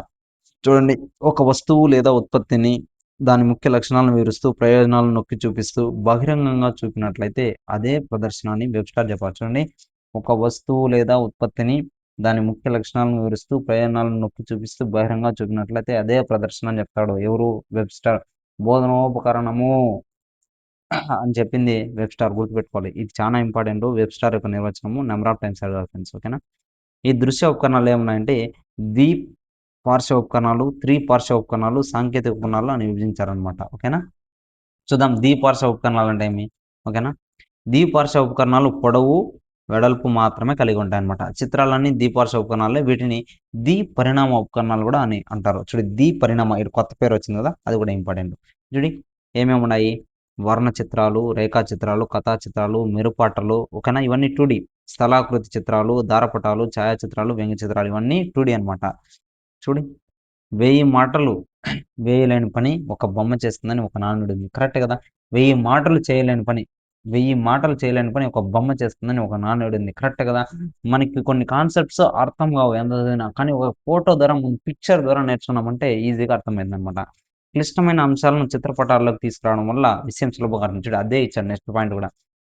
చూడండి, ఒక వస్తువు లేదా ఉత్పత్తిని దాని ముఖ్య లక్షణాలను వివరిస్తూ, ప్రయోజనాలను నొక్కి చూపిస్తూ, బహిరంగంగా చూపినట్లయితే అదే ప్రదర్శన అని వెబ్‌స్టార్ చెప్పారు. చూడండి, ఒక వస్తువు లేదా ఉత్పత్తిని దాని ముఖ్య లక్షణాలను వివరిస్తూ, ప్రయోజనాలను నొక్కి చూపిస్తూ, బహిరంగంగా చూపినట్లయితే అదే ప్రదర్శన అని చెప్తాడు. ఎవరు? వెబ్‌స్టార్. బోధనోపకరణము అని చెప్పింది వెబ్‌స్టార్, గుర్తుపెట్టుకోవాలి. ఇది చాలా ఇంపార్టెంట్. వెబ్‌స్టార్ యొక్క నిర్వచనము నంబర్ ఆఫ్ టైమ్స్ అడిగారు ఫ్రెండ్స్. ఓకేనా? ఈ దృశ్య ఉపకరణాలు ఏమున్నాయంటే ద్వి పార్శ్వ ఉపకరణాలు, త్రిపార్శ్వ ఉపకరణాలు, సాంకేతిక ఉపకరణాలు అని విభజించారనమాట. ఓకేనా? చూద్దాం ద్విపార్శ్వ ఉపకరణాలు అంటే ఏమి? ఓకేనా? ద్విపార్శ్వ ఉపకరణాలు పొడవు, వెడల్పు మాత్రమే కలిగి ఉంటాయన్నమాట. చిత్రాలన్నీ ద్విపార్శ్వ ఉపకరణాలే. వీటిని ద్విపరిణామ ఉపకరణాలు కూడా అని అంటారు. చూడు, ద్విపరిణామ, ఇది కొత్త పేరు వచ్చింది కదా! అది కూడా ఇంపార్టెంట్. చూడి, ఏమేమి ఉన్నాయి? వర్ణ చిత్రాలు, రేఖా చిత్రాలు, కథా చిత్రాలు, మెరుపాటలు. ఓకేనా? ఇవన్నీ 2D. స్థలాకృతి చిత్రాలు, దారపటాలు, ఛాయాచిత్రాలు, వ్యంగ్య చిత్రాలు, ఇవన్నీ 2D అనమాట. చూడు, 1000 మాటలు వేయలేని పని ఒక బొమ్మ చేస్తుందని ఒక నానుడి ఉంది. కరెక్ట్ కదా! 1000 మాటలు చేయలేని పని 1000 మాటలు చేయలేని పని ఒక బొమ్మ చేస్తుందని ఒక నానుడి ఉంది. కరెక్ట్ కదా! మనకి కొన్ని కాన్సెప్ట్స్ అర్థం కావు ఎంత చదివినా. కానీ ఒక ఫోటో ద్వారా, పిక్చర్ ద్వారా నేర్చుకున్నామంటే ఈజీగా అర్థమైందనమాట. క్లిష్టమైన అంశాలను చిత్రపటాల్లోకి తీసుకురావడం వల్ల విషయం సులభంగా అర్థం. అదే ఇచ్చాడు నెక్స్ట్ పాయింట్ కూడా.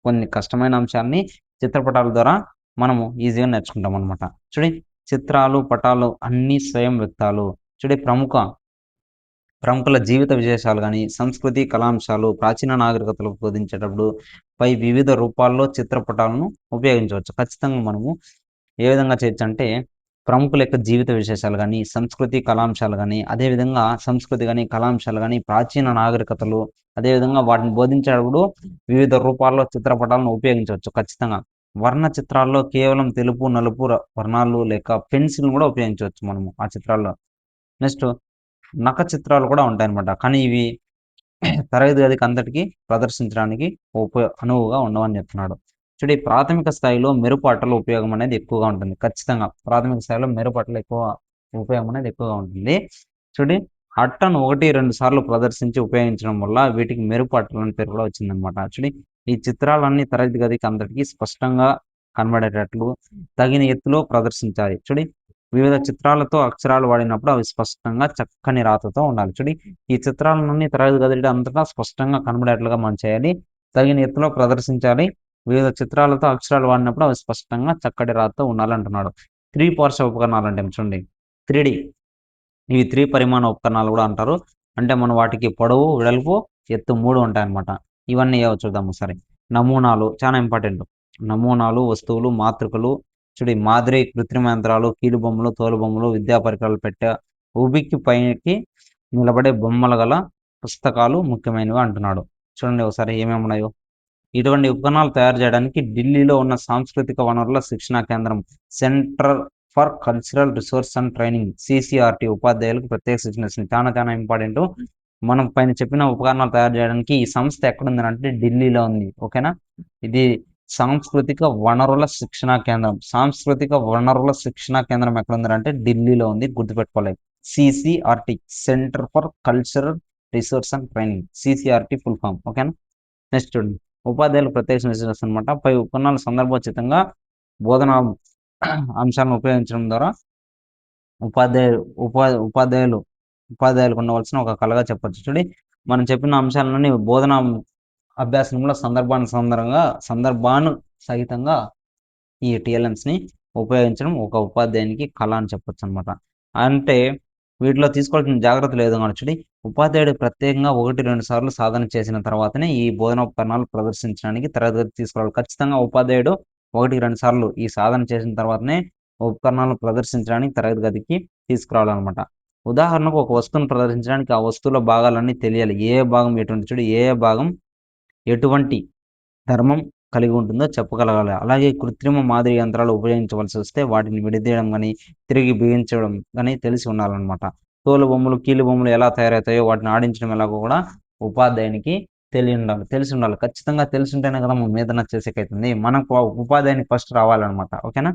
కొన్ని కష్టమైన అంశాన్ని చిత్రపటాల ద్వారా మనము ఈజీగా నేర్చుకుంటాం అనమాట. చూడండి, చిత్రాలు, పటాలు అన్నీ స్వయం వ్యక్తాలు. చూడండి, ప్రముఖుల జీవిత విశేషాలు గాని, సంస్కృతి, కళాంశాలు, ప్రాచీన నాగరికతలు బోధించేటప్పుడు పై వివిధ రూపాల్లో చిత్రపటాలను ఉపయోగించవచ్చు. ఖచ్చితంగా మనము ఏ విధంగా చేయొచ్చంటే, ప్రముఖుల యొక్క జీవిత విశేషాలు గాని, సంస్కృతి, కళాంశాలు గాని, అదేవిధంగా సంస్కృతి గాని, కళాంశాలు గాని, ప్రాచీన నాగరికతలు, అదేవిధంగా వాటిని బోధించేటప్పుడు వివిధ రూపాల్లో చిత్రపటాలను ఉపయోగించవచ్చు ఖచ్చితంగా. వర్ణ చిత్రాల్లో కేవలం తెలుపు, నలుపు వర్ణాలు లేక పెన్సిల్‌ని కూడా ఉపయోగించవచ్చు మనము ఆ చిత్రాల్లో. నెక్స్ట్ నఖ చిత్రాలు కూడా ఉంటాయన్నమాట. కానీ ఇవి తరగతి గదికి అంతటికి ప్రదర్శించడానికి అనువుగా ఉండవని చెప్తున్నాడు. చూడు, ప్రాథమిక స్థాయిలో మెరుపాటల ఉపయోగం అనేది ఎక్కువగా ఉంటుంది. ఖచ్చితంగా ప్రాథమిక స్థాయిలో మెరుపాటల ఉపయోగం అనేది ఎక్కువగా ఉంటుంది. చూడండి, అట్టను 1, 2 సార్లు ప్రదర్శించి ఉపయోగించడం వల్ల వీటికి మెరుపాటలు అని పేరు కూడా వచ్చిందనమాట. చూడండి, ఈ చిత్రాలన్నీ తరగతి గదికి అంతటికి స్పష్టంగా కనబడేటట్లు తగిన ఎత్తులో ప్రదర్శించాలి. చూడండి, వివిధ చిత్రాలతో అక్షరాలు వాడినప్పుడు అవి స్పష్టంగా చక్కని రాతతో ఉండాలి. చూడండి, ఈ చిత్రాలన్నీ తరగతి గది అంతటా స్పష్టంగా కనబడేట్లుగా మనం చేయాలి. తగిన ఎత్తులో ప్రదర్శించాలి. వివిధ చిత్రాలతో అక్షరాలు వాడినప్పుడు అవి స్పష్టంగా చక్కటి రాతతో ఉండాలంటున్నాడు. త్రిపార్శ్వ ఉపకరణాలు అంటే చూడండి, 3D. ఇవి త్రిపరిమాణ ఉపకరణాలు కూడా అంటారు. అంటే మనం వాటికి పొడవు, వెడల్పు, ఎత్తు 3 ఉంటాయన్నమాట. ఇవన్నీ ఏవో చూద్దాం ఒకసారి. నమూనాలు చాలా ఇంపార్టెంట్. నమూనాలు, వస్తువులు, మాతృకలు. చూడు, మాదిరి, కృత్రిమ యంత్రాలు, కీలుబొమ్మలు, తోలుబొమ్మలు, విద్యా పరికరాలు పెట్టె, ఉబికి పైకి నిలబడే బొమ్మలు గల పుస్తకాలు ముఖ్యమైనవి అంటున్నాడు. చూడండి ఒకసారి ఏమేమి ఉన్నాయో. ఇటువంటి ఉపకరణాలు తయారు చేయడానికి ఢిల్లీలో ఉన్న సాంస్కృతిక వనరుల శిక్షణా కేంద్రం centre for cultural resource and training CCRT ఉపాధ్యాయులకు ప్రత్యేక శిక్షణ ఇస్తుంది. చాలా ఇంపార్టెంట్. మనం పైన చెప్పిన ఉపకరణాలు తయారు చేయడానికి ఈ సంస్థ ఎక్కడుంది అంటే ఢిల్లీలో ఉంది. ఓకేనా? ఇది సాంస్కృతిక వనరుల శిక్షణా కేంద్రం. సాంస్కృతిక వనరుల శిక్షణా కేంద్రం ఎక్కడుందంటే ఢిల్లీలో ఉంది. గుర్తుపెట్టుకోవాలి. CCRT, centre for cultural resource and training. CCRT full form. ఓకేనా? నెక్స్ట్ చూడండి, ఉపాధ్యాయులు ప్రత్యేక శిక్షణ అనమాట. పై ఉపకరణాలు సందర్భోచితంగా బోధనా అంశాలను ఉపయోగించడం ద్వారా ఉపాధ్యాయులు ఉపాధ్యాయులకు ఉండవలసిన ఒక కళగా చెప్పొచ్చు. చూడండి, మనం చెప్పిన అంశాలన్నీ బోధనా అభ్యాసంలో సందర్భానుసహితంగా ఈ టీఎల్ఎమ్స్ని ఉపయోగించడం ఒక ఉపాధ్యాయునికి కళ అని చెప్పొచ్చు అనమాట. అంటే వీటిలో తీసుకోవాల్సిన జాగ్రత్తలు ఏదో చూడండి, ఉపాధ్యాయుడు ప్రత్యేకంగా 1-2 సార్లు సాధన చేసిన తర్వాతనే ఈ బోధనోపకరణాలు ప్రదర్శించడానికి తరగతి తీసుకోవాలి. ఖచ్చితంగా ఉపాధ్యాయుడు 1-2 సార్లు ఈ సాధన చేసిన తర్వాతనే ఉపకరణాలను ప్రదర్శించడానికి తరగతి గదికి తీసుకురావాలన్నమాట. ఉదాహరణకు ఒక వస్తువును ప్రదర్శించడానికి ఆ వస్తువుల భాగాలన్నీ తెలియాలి. ఏ భాగం ఎటువంటి చూడు ఏ భాగం ఎటువంటి ధర్మం కలిగి ఉంటుందో చెప్పగలగాలి. అలాగే కృత్రిమ మాదిరి యంత్రాలు ఉపయోగించవలసి వస్తే వాటిని విడదీయడం కానీ తిరిగి బిగించడం కానీ తెలిసి ఉండాలన్నమాట. తోలు బొమ్మలు కీలు బొమ్మలు ఎలా తయారవుతాయో వాటిని ఆడించడం ఎలాగో కూడా ఉపాధ్యాయునికి తెలిసి ఉండాలి. ఖచ్చితంగా తెలిసి ఉంటేనే కదా మనం ఏదైనా చేసేకైతుంది. మనకు ఉపాధ్యాయునికి ఫస్ట్ రావాలన్నమాట. ఓకేనా.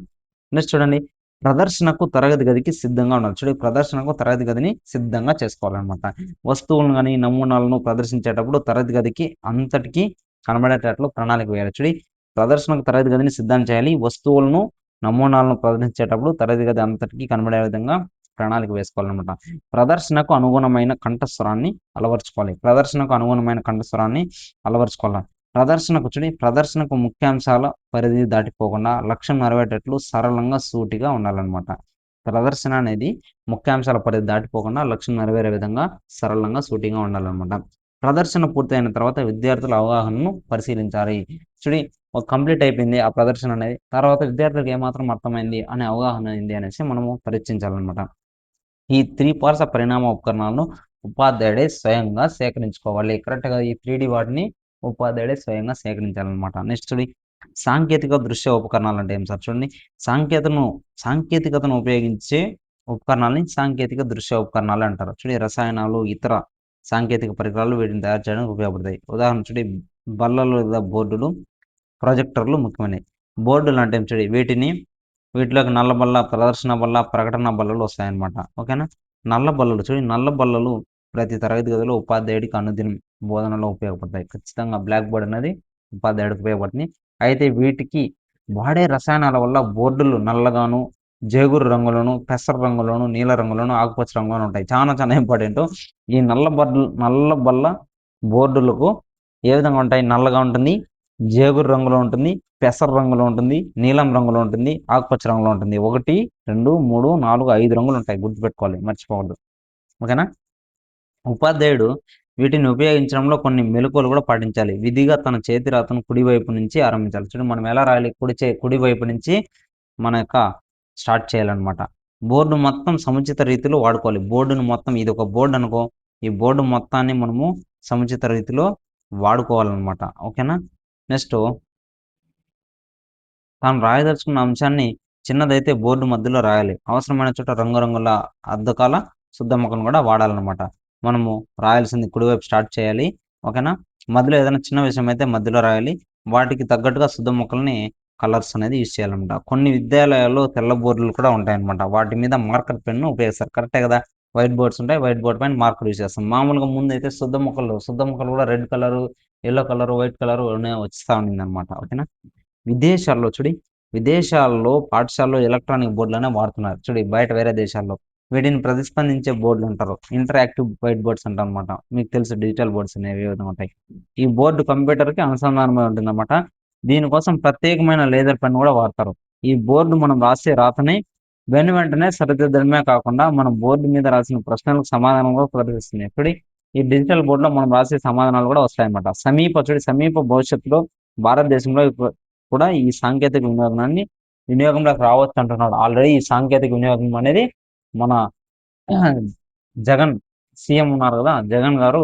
నెక్స్ట్ చూడండి, ప్రదర్శనకు తరగతి గదికి సిద్ధంగా ఉండాలి. చూడండి, ప్రదర్శనకు తరగతి గదిని సిద్ధంగా చేసుకోవాలన్నమాట. వస్తువులను కానీ నమూనాలను ప్రదర్శించేటప్పుడు తరగతి గదికి అంతటికీ కనబడేటట్లు ప్రణాళిక వేయాలి. చూడండి, ప్రదర్శనకు తరగతి గదిని సిద్ధం చేయాలి. వస్తువులను నమూనాలను ప్రదర్శించేటప్పుడు తరగతి గది అంతటికీ కనబడే విధంగా ప్రణాళిక వేసుకోవాలన్నమాట. ప్రదర్శనకు అనుగుణమైన కంఠస్వరాన్ని అలవర్చుకోవాలి. ప్రదర్శనకు ముఖ్యాంశాల పరిధి దాటిపోకుండా లక్ష్యం నెరవేరేటట్లు సరళంగా సూటిగా ఉండాలన్నమాట. ప్రదర్శన అనేది ముఖ్యాంశాల పరిధి దాటిపోకుండా లక్ష్యం నెరవేరే విధంగా సరళంగా సూటిగా ఉండాలన్నమాట. ప్రదర్శన పూర్తయిన తర్వాత విద్యార్థుల అవగాహనను పరిశీలించాలి. చూడండి, ఒక కంప్లీట్ అయిపోయింది ఆ ప్రదర్శన అనేది, తర్వాత విద్యార్థులకు ఏమాత్రం అర్థమైంది అనే అవగాహన అయింది అనేసి మనము పరీక్షించాలన్నమాట. ఈ 3 పార్ట్స్ ఆఫ్ పరిణామ ఉపకరణాలను ఉపాధ్యాయుడే స్వయంగా సేకరించుకోవాలి. కరెక్ట్గా ఈ 3D వాటిని ఉపాధ్యాయుడే స్వయంగా సేకరించాలన్నమాట. నెక్స్ట్ చూడండి, సాంకేతిక దృశ్య ఉపకరణాలు అంటే ఏం సార్? చూడండి, సాంకేతికతను ఉపయోగించే ఉపకరణాలని సాంకేతిక దృశ్య ఉపకరణాలు అంటారు. చూడండి, రసాయనాలు ఇతర సాంకేతిక పరికరాలు వీటిని తయారు చేయడానికి ఉపయోగపడతాయి. ఉదాహరణ చూడండి, బల్లలు లేదా బోర్డులు, ప్రొజెక్టర్లు ముఖ్యమైనవి. బోర్డులు అంటే చూడండి, వీటిలోకి నల్ల బల్ల, ప్రదర్శన బల్ల, ప్రకటన బల్లలు వస్తాయన్నమాట. ఓకేనా. నల్ల బల్లలు ప్రతి తరగతి గదిలో ఉపాధ్యాయుడికి అనుదినం బోధనలో ఉపయోగపడతాయి. ఖచ్చితంగా బ్లాక్ బోర్డ్ అనేది ఉపాధ్యాయుడికి ఉపయోగపడుతుంది. అయితే వీటికి వాడే రసాయనాల వల్ల బోర్డులు నల్లగాను, జేగురు రంగులను, పెసర రంగులను, నీల రంగులను, ఆకుపచ్చ రంగులను ఉంటాయి. చాలా ఇంపార్టెంట్. ఈ నల్ల బల్ల బోర్డులకు ఏ విధంగా ఉంటాయి? నల్లగా ఉంటుంది, జేగురు రంగులో ఉంటుంది, పెసర రంగులో ఉంటుంది, నీలం రంగులో ఉంటుంది, ఆకుపచ్చ రంగులో ఉంటుంది. 1, 2, 3, 4, 5 రంగులు ఉంటాయి. గుర్తుపెట్టుకోవాలి, మర్చిపోవద్దు. ఓకేనా. ఉపాధ్యాయుడు వీటిని ఉపయోగించడంలో కొన్ని మెలకువలు కూడా పాటించాలి. విధిగా తన చేతి రాతను కుడివైపు నుంచి ఆరంభించాలి. చూడండి, మనం ఎలా రాయాలి? కుడివైపు నుంచి మన యొక్క స్టార్ట్ చేయాలన్నమాట. బోర్డు మొత్తం సముచిత రీతిలో వాడుకోవాలి. బోర్డును మొత్తం, ఇది ఒక బోర్డు అనుకో, ఈ బోర్డు మొత్తాన్ని మనము సముచిత రీతిలో వాడుకోవాలన్నమాట. ఓకేనా. నెక్స్ట్, తాను రాయదలుచుకున్న అంశాన్ని చిన్నదైతే బోర్డు మధ్యలో రాయాలి. అవసరమైన చోట రంగురంగుల అద్దకాల శుద్ధముఖను కూడా వాడాలన్నమాట. మనము రాయాల్సింది కుడివైపు స్టార్ట్ చేయాలి. ఓకేనా. మధ్యలో ఏదైనా చిన్న విషయం అయితే మధ్యలో రాయాలి. వాటికి తగ్గట్టుగా శుద్ధ ముక్కల్ని కలర్స్ అనేది యూజ్ చేయాలన్నమాట. కొన్ని విద్యాలయాల్లో తెల్ల బోర్డులు కూడా ఉంటాయన్నమాట. వాటి మీద మార్కర్ పెన్ను ఉపయోగిస్తారు. కరెక్టే కదా. వైట్ బోర్డ్స్ ఉంటాయి, వైట్ బోర్డ్ పైన మార్కర్ యూజ్ చేస్తాం. మామూలుగా ముందు అయితే శుద్ధ ముక్కలు కూడా red colour, yellow colour, white colour వస్తూ ఉండింది అనమాట. ఓకేనా. విదేశాల్లో పాఠశాలలో ఎలక్ట్రానిక్ బోర్డులనే వాడుతున్నారు. బయట వేరే దేశాల్లో వీటిని ప్రతిస్పందించే బోర్డులు అంటారు. ఇంటరాక్టివ్ వైట్ బోర్డ్స్ అంటారు అనమాట. మీకు తెలుసు డిజిటల్ బోర్డ్స్ అనేవి ఏ విధంగా ఉంటాయి. ఈ బోర్డు కంప్యూటర్కి అనుసంధానమై ఉంటుంది అనమాట. దీనికోసం ప్రత్యేకమైన లేజర్ పెన్ కూడా వాడతారు. ఈ బోర్డు మనం రాసే రాతని వెంటనే సరిదిద్దడమే కాకుండా మనం బోర్డు మీద రాసిన ప్రశ్నలకు సమాధానం కూడా ప్రదర్శిస్తుంది. ఈ డిజిటల్ బోర్డులో మనం రాసే సమాధానాలు కూడా వస్తాయన్నమాట. సమీప భవిష్యత్తులో భారతదేశంలో కూడా ఈ సాంకేతిక వినియోగంలోకి రావచ్చు అంటున్నాడు. ఆల్రెడీ ఈ సాంకేతిక వినియోగం అనేది మన జగన్ సీఎం ఉన్నారు కదా, జగన్ గారు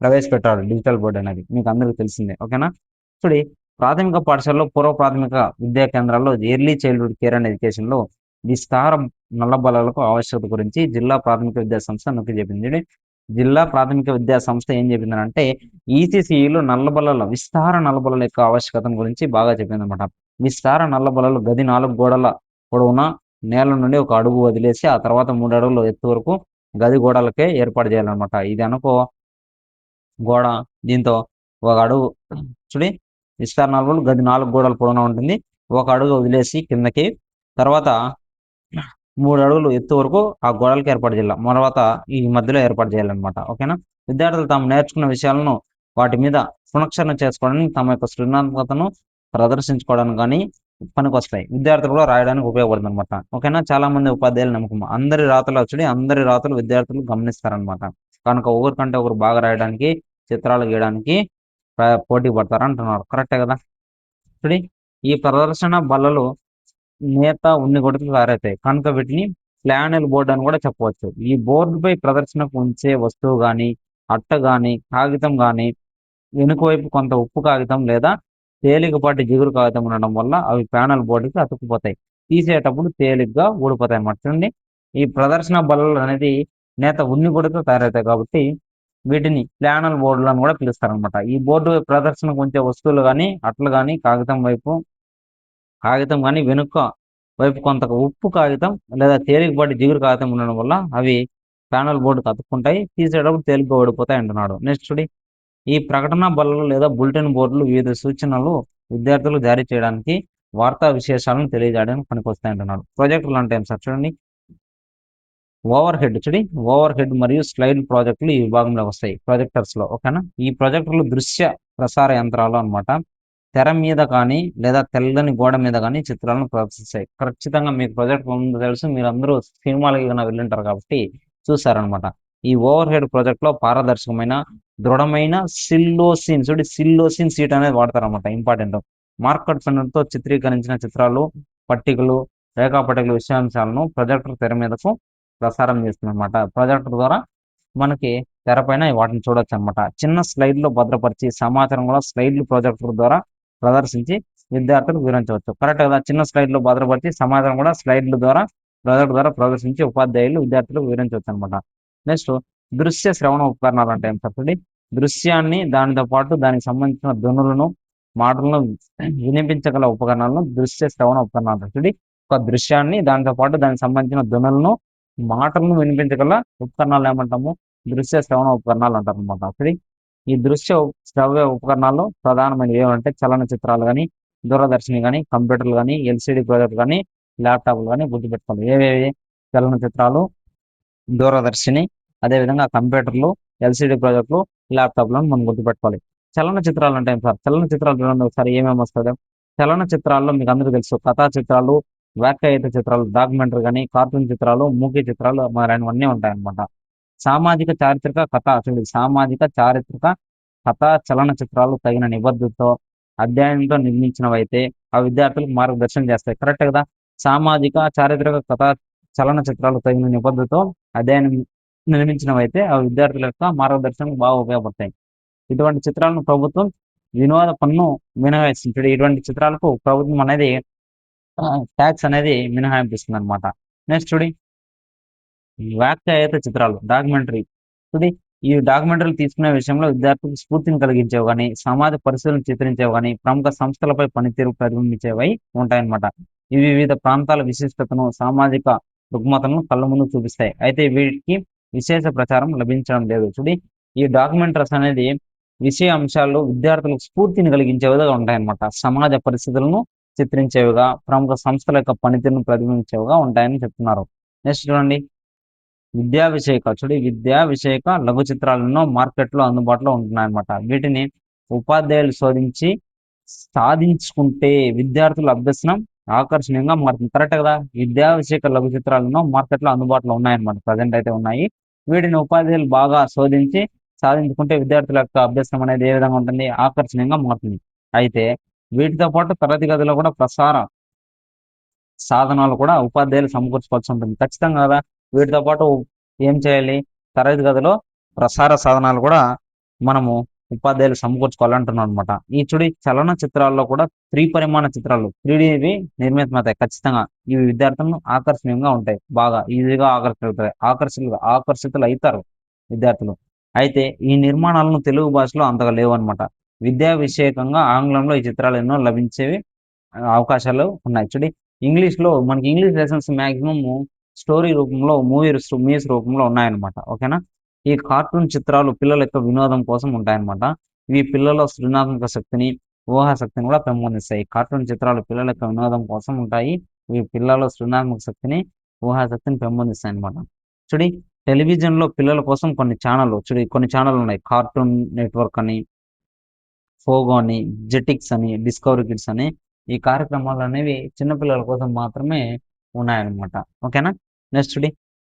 ప్రవేశపెట్టాడు డిజిటల్ బోర్డు అనేది. మీకు అందరికీ తెలిసిందే. ఓకేనా. ప్రాథమిక పాఠశాలలో, పూర్వ ప్రాథమిక విద్యా కేంద్రాల్లో early childhood care and education లో విస్తార నల్లబల్లలకు ఆవశ్యకత గురించి జిల్లా ప్రాథమిక విద్యా సంస్థ నొక్కి చెప్పింది. జిల్లా ప్రాథమిక విద్యా సంస్థ ఏం చెప్పిందంటే ఈసీసీలో విస్తార నల్లబల్లల యొక్క ఆవశ్యకతను గురించి బాగా చెప్పిందనమాట. విస్తార నల్లబల్లలు గది 4 గోడల పొడవున నేల నుండి 1 అడుగు వదిలేసి ఆ తర్వాత 3 అడుగుల ఎత్తు వరకు గది గోడలకే ఏర్పాటు చేయాలన్నమాట. ఇది అనుకో గోడ, దీంతో 1 అడుగు విస్తార నల్లబల్లు గది 4 గోడల పొడవున ఉంటుంది. ఒక అడుగు వదిలేసి కిందకి, తర్వాత 3 అడుగులు ఎత్తు వరకు ఆ గోడలకి ఏర్పాటు చేయాలి. తర్వాత ఈ మధ్యలో ఏర్పాటు చేయాలన్నమాట. ఓకేనా? విద్యార్థులు తాము నేర్చుకున్న విషయాలను వాటి మీద పునశ్చరణ చేసుకోవడానికి, తమ యొక్క సృజనాత్మకతను ప్రదర్శించుకోవడానికి గానీ పనికొస్తాయి. విద్యార్థులు కూడా రాయడానికి ఉపయోగపడుతుందన్నమాట. ఓకేనా? చాలా మంది ఉపాధ్యాయుల నమ్మకం. అందరి రాతలు అచ్చుడి, అందరి రాతలు విద్యార్థులు గమనిస్తారన్నమాట. కనుక ఒకరికంటే ఒకరు బాగా రాయడానికి, చిత్రాలు గీయడానికి పోటీ పడతారంటున్నారు. కరెక్టే కదా! చూడి ఈ ప్రదర్శన బల్లలు నేత ఉన్ని కొడుతూ తయారవుతాయి. కనుక వీటిని ప్లానెల్ బోర్డ్ అని కూడా చెప్పవచ్చు. ఈ బోర్డుపై ప్రదర్శనకు ఉంచే వస్తువు గాని, అట్ట గాని, కాగితం గాని, వెనుక వైపు కొంత ఉప్పు కాగితం లేదా తేలికపాటి జిగురు కాగితం ఉండడం వల్ల అవి ప్యానెల్ బోర్డుకి అతుక్కుపోతాయి. తీసేటప్పుడు తేలిగ్గా ఊడిపోతాయి అన్నమాట. చూడండి ఈ ప్రదర్శన బల్లలు అనేది నేత ఉన్ని కొడుతూ తయారవుతాయి కాబట్టి వీటిని ప్లానల్ బోర్డులను కూడా పిలుస్తారనమాట. ఈ బోర్డు ప్రదర్శనకు ఉంచే వస్తువులు కానీ, అట్లు కానీ, కాగితం కానీ వెనుక వైపు కొంత ఉప్పు కాగితం లేదా తేలికపాటి జిగురు కాగితం ఉండడం వల్ల అవి ప్యానల్ బోర్డుకు అతుక్కుంటాయి. తీసేటప్పుడు తేలిగ్గా ఓడిపోతాయి అంటున్నాడు. నెక్స్ట్ చూడి ఈ ప్రకటన బల్లలు లేదా బులెటిన్ బోర్డులు వివిధ సూచనలు విద్యార్థులు జారీ చేయడానికి, వార్తా విశేషాలను తెలియజేయడానికి పనికొస్తాయి అంటున్నాడు. ప్రాజెక్టులు అంటే ఏం సార్? చూడండి ఓవర్ హెడ్ చూడి ఓవర్ హెడ్ మరియు స్లైడ్ ప్రాజెక్టులు ఈ విభాగంలో వస్తాయి ప్రొజెక్టర్స్ లో. ఓకేనా? ఈ ప్రాజెక్టులు దృశ్య ప్రసార యంత్రాలు అన్నమాట. తెర మీద కానీ లేదా తెల్లని గోడ మీద కానీ చిత్రాలను ప్రదర్శిస్తాయి. ఖచ్చితంగా మీకు ప్రాజెక్ట్ ముందు తెలుసు, మీరందరూ సినిమాలకి కన్నా వెళ్ళుంటారు కాబట్టి చూసారనమాట. ఈ ఓవర్ హెడ్ ప్రాజెక్ట్ లో పారదర్శకమైన దృఢమైన సిల్లోసిన్ సీట్ అనేది వాడతారనమాట. ఇంపార్టెంట్ మార్కర్ పెన్నులతో చిత్రీకరించిన చిత్రాలు, పట్టికలు, రేఖాపట్టికల విషయాంశాలను ప్రొజెక్టర్ తెర మీదకు ప్రసారం చేస్తుంది అనమాట. ప్రొజెక్టర్ ద్వారా మనకి తెరపైన వాటిని చూడొచ్చు అనమాట. చిన్న స్లైడ్లో భద్రపరిచి సమాచారం కూడా స్లైడ్లు ప్రొజెక్టర్ ద్వారా ప్రదర్శించి విద్యార్థులకు వివరించవచ్చు. కరెక్ట్ కదా? చిన్న స్లైడ్లో భద్రపరిచి సమాచారం కూడా స్లైడ్ల ద్వారా ప్రొజెక్టర్ ద్వారా ప్రదర్శించి ఉపాధ్యాయులు విద్యార్థులకు వివరించవచ్చు అనమాట. నెక్స్ట్ దృశ్య శ్రవణ ఉపకరణాలు అంటే ఏం చెప్పండి? దృశ్యాన్ని దానితో పాటు దానికి సంబంధించిన ధ్వనులను, మాటలను వినిపించగల ఉపకరణాలను దృశ్య శ్రవణ ఉపకరణాలు చూడండి. ఒక దృశ్యాన్ని దానితో పాటు దానికి సంబంధించిన ధ్వనులను, మాటలను వినిపించగల ఉపకరణాలు ఏమంటాము? దృశ్య శ్రవణ ఉపకరణాలు అంటారు అనమాట. ఈ దృశ్య శ్రవ్య ఉపకరణాల్లో ప్రధానమైనవి ఏమంటే చలనచిత్రాలు కానీ, దూరదర్శిని కానీ, కంప్యూటర్లు కానీ, ఎల్సిడి ప్రాజెక్ట్ కానీ, ల్యాప్టాప్లు కానీ గుర్తుపెట్టుకోవాలి. ఏవేవి? చలనచిత్రాలు, దూరదర్శిని, అదేవిధంగా కంప్యూటర్లు, ఎల్సిడి ప్రాజెక్టులు, ల్యాప్టాప్లను మనం గుర్తుపెట్టుకోవాలి. చలనచిత్రాలు అంటే ఏం సార్? చలనచిత్రాలు చూడండి ఒకసారి ఏమేమి వస్తుందో. చలనచిత్రాల్లో మీకు అందరికీ తెలుసు కథా చిత్రాలు, వ్యాఖ్యాయిత చిత్రాలు, డాక్యుమెంటరీ కానీ, కార్టూన్ చిత్రాలు, మూకీ చిత్రాలు మొదలైనవన్నీ ఉంటాయన్నమాట. సామాజిక చారిత్రక కథ సామాజిక చారిత్రక కథా చలనచిత్రాలు తగిన నిబద్ధతతో అధ్యయనంతో నిర్మించినవైతే ఆ విద్యార్థులకు మార్గదర్శనం చేస్తాయి. కరెక్ట్ కదా? సామాజిక చారిత్రక కథా చలనచిత్రాలు తగిన నిబద్ధతతో అధ్యయనం నిర్మించినవైతే ఆ విద్యార్థుల యొక్క మార్గదర్శనం బాగా ఉపయోగపడతాయి. ఇటువంటి చిత్రాలను ప్రభుత్వం వినోద పన్ను మినహాయిస్తుంది. ఇటువంటి చిత్రాలకు ప్రభుత్వం అనేది ట్యాక్స్ అనేది మినహాయింపిస్తుంది అనమాట. నెక్స్ట్ చూడి వ్యాఖ్యాయేత చిత్రాలు డాక్యుమెంటరీ చూడి ఈ డాక్యుమెంటరీలు తీసుకునే విషయంలో విద్యార్థులకు స్ఫూర్తిని కలిగించేవి కానీ, సమాజ పరిస్థితులను చిత్రించేవి కానీ, ప్రముఖ సంస్థలపై పనితీరు ప్రతిబింబించేవి ఉంటాయన్నమాట. ఇవి వివిధ ప్రాంతాల విశిష్టతను, సామాజిక రుగ్మతలను కళ్ళ ముందు చూపిస్తాయి. అయితే వీటికి విశేష ప్రచారం లభించడం లేదు. చూడి ఈ డాక్యుమెంటరీస్ అనేది విషయ అంశాల్లో విద్యార్థులకు స్ఫూర్తిని కలిగించేవిగా ఉంటాయన్నమాట. సమాజ పరిస్థితులను చిత్రించేవిగా, ప్రముఖ సంస్థల యొక్క పనితీరును ప్రతిబింబించేవిగా ఉంటాయని చెప్తున్నారు. నెక్స్ట్ చూడండి విద్యా విషయక లఘు చిత్రాలను మార్కెట్లో అందుబాటులో ఉంటున్నాయన్నమాట. వీటిని ఉపాధ్యాయులు సాధించుకుంటే విద్యార్థుల అభ్యసనం ఆకర్షణీయంగా మారుతుంది. కరెక్ట్ కదా? విద్యా విషయక లఘు చిత్రాలను మార్కెట్లో అందుబాటులో ఉన్నాయన్నమాట. ప్రజెంట్ అయితే ఉన్నాయి. వీటిని ఉపాధ్యాయులు బాగా సాధించుకుంటే విద్యార్థుల యొక్క అభ్యసనం అనేది ఏ విధంగా ఉంటుంది? ఆకర్షణీయంగా మారుతుంది. అయితే వీటితో పాటు తరగతి గదిలో కూడా ప్రసార సాధనాలు కూడా ఉపాధ్యాయులు సమకూర్చుకోవాల్సి ఉంటుంది. ఖచ్చితంగా కదా? వీటితో పాటు ఏం చేయాలి? తరగతి గదిలో ప్రసార సాధనాలు కూడా మనము ఉపాధ్యాయులు సమకూర్చుకోవాలంటున్నాం అనమాట. ఈ చలన చిత్రాల్లో కూడా 3 పరిమాణ చిత్రాలు 3Dవి నిర్మితమవుతాయి. ఖచ్చితంగా ఇవి విద్యార్థులను ఆకర్షణీయంగా ఉంటాయి. బాగా ఈజీగా ఆకర్షితులు అవుతారు విద్యార్థులు. అయితే ఈ నిర్మాణాలను తెలుగు భాషలో అంతగా లేవు అనమాట. విద్యా విషయకంగా ఆంగ్లంలో ఈ చిత్రాలు ఎన్నో లభించేవి అవకాశాలు ఉన్నాయి. ఇంగ్లీష్లో మనకి ఇంగ్లీష్ లెసన్స్ మాక్సిమం స్టోరీ రూపంలో మూవీస్ రూపంలో ఉన్నాయన్నమాట. ఓకేనా? ఈ కార్టూన్ చిత్రాలు పిల్లల యొక్క వినోదం కోసం ఉంటాయన్నమాట. ఇవి పిల్లల సృజనాత్మక శక్తిని, ఊహాశక్తిని కూడా పెంపొందిస్తాయి. కార్టూన్ చిత్రాలు పిల్లల యొక్క వినోదం కోసం ఉంటాయి. ఇవి పిల్లల సృజనాత్మక శక్తిని, ఊహాశక్తిని పెంపొందిస్తాయి అన్నమాట. చూడి టెలివిజన్‌లో పిల్లల కోసం కొన్ని ఛానెల్‌లు ఉన్నాయి. కార్టూన్ నెట్‌వర్క్ అని, పోగో అని, జెటిక్స్ అని, డిస్కవరీ కిడ్స్ అని ఈ కార్యక్రమాలనేవి చిన్న పిల్లల కోసం మాత్రమే ఉన్నాయన్నమాట. ఓకేనా? నెక్స్ట్ చూడి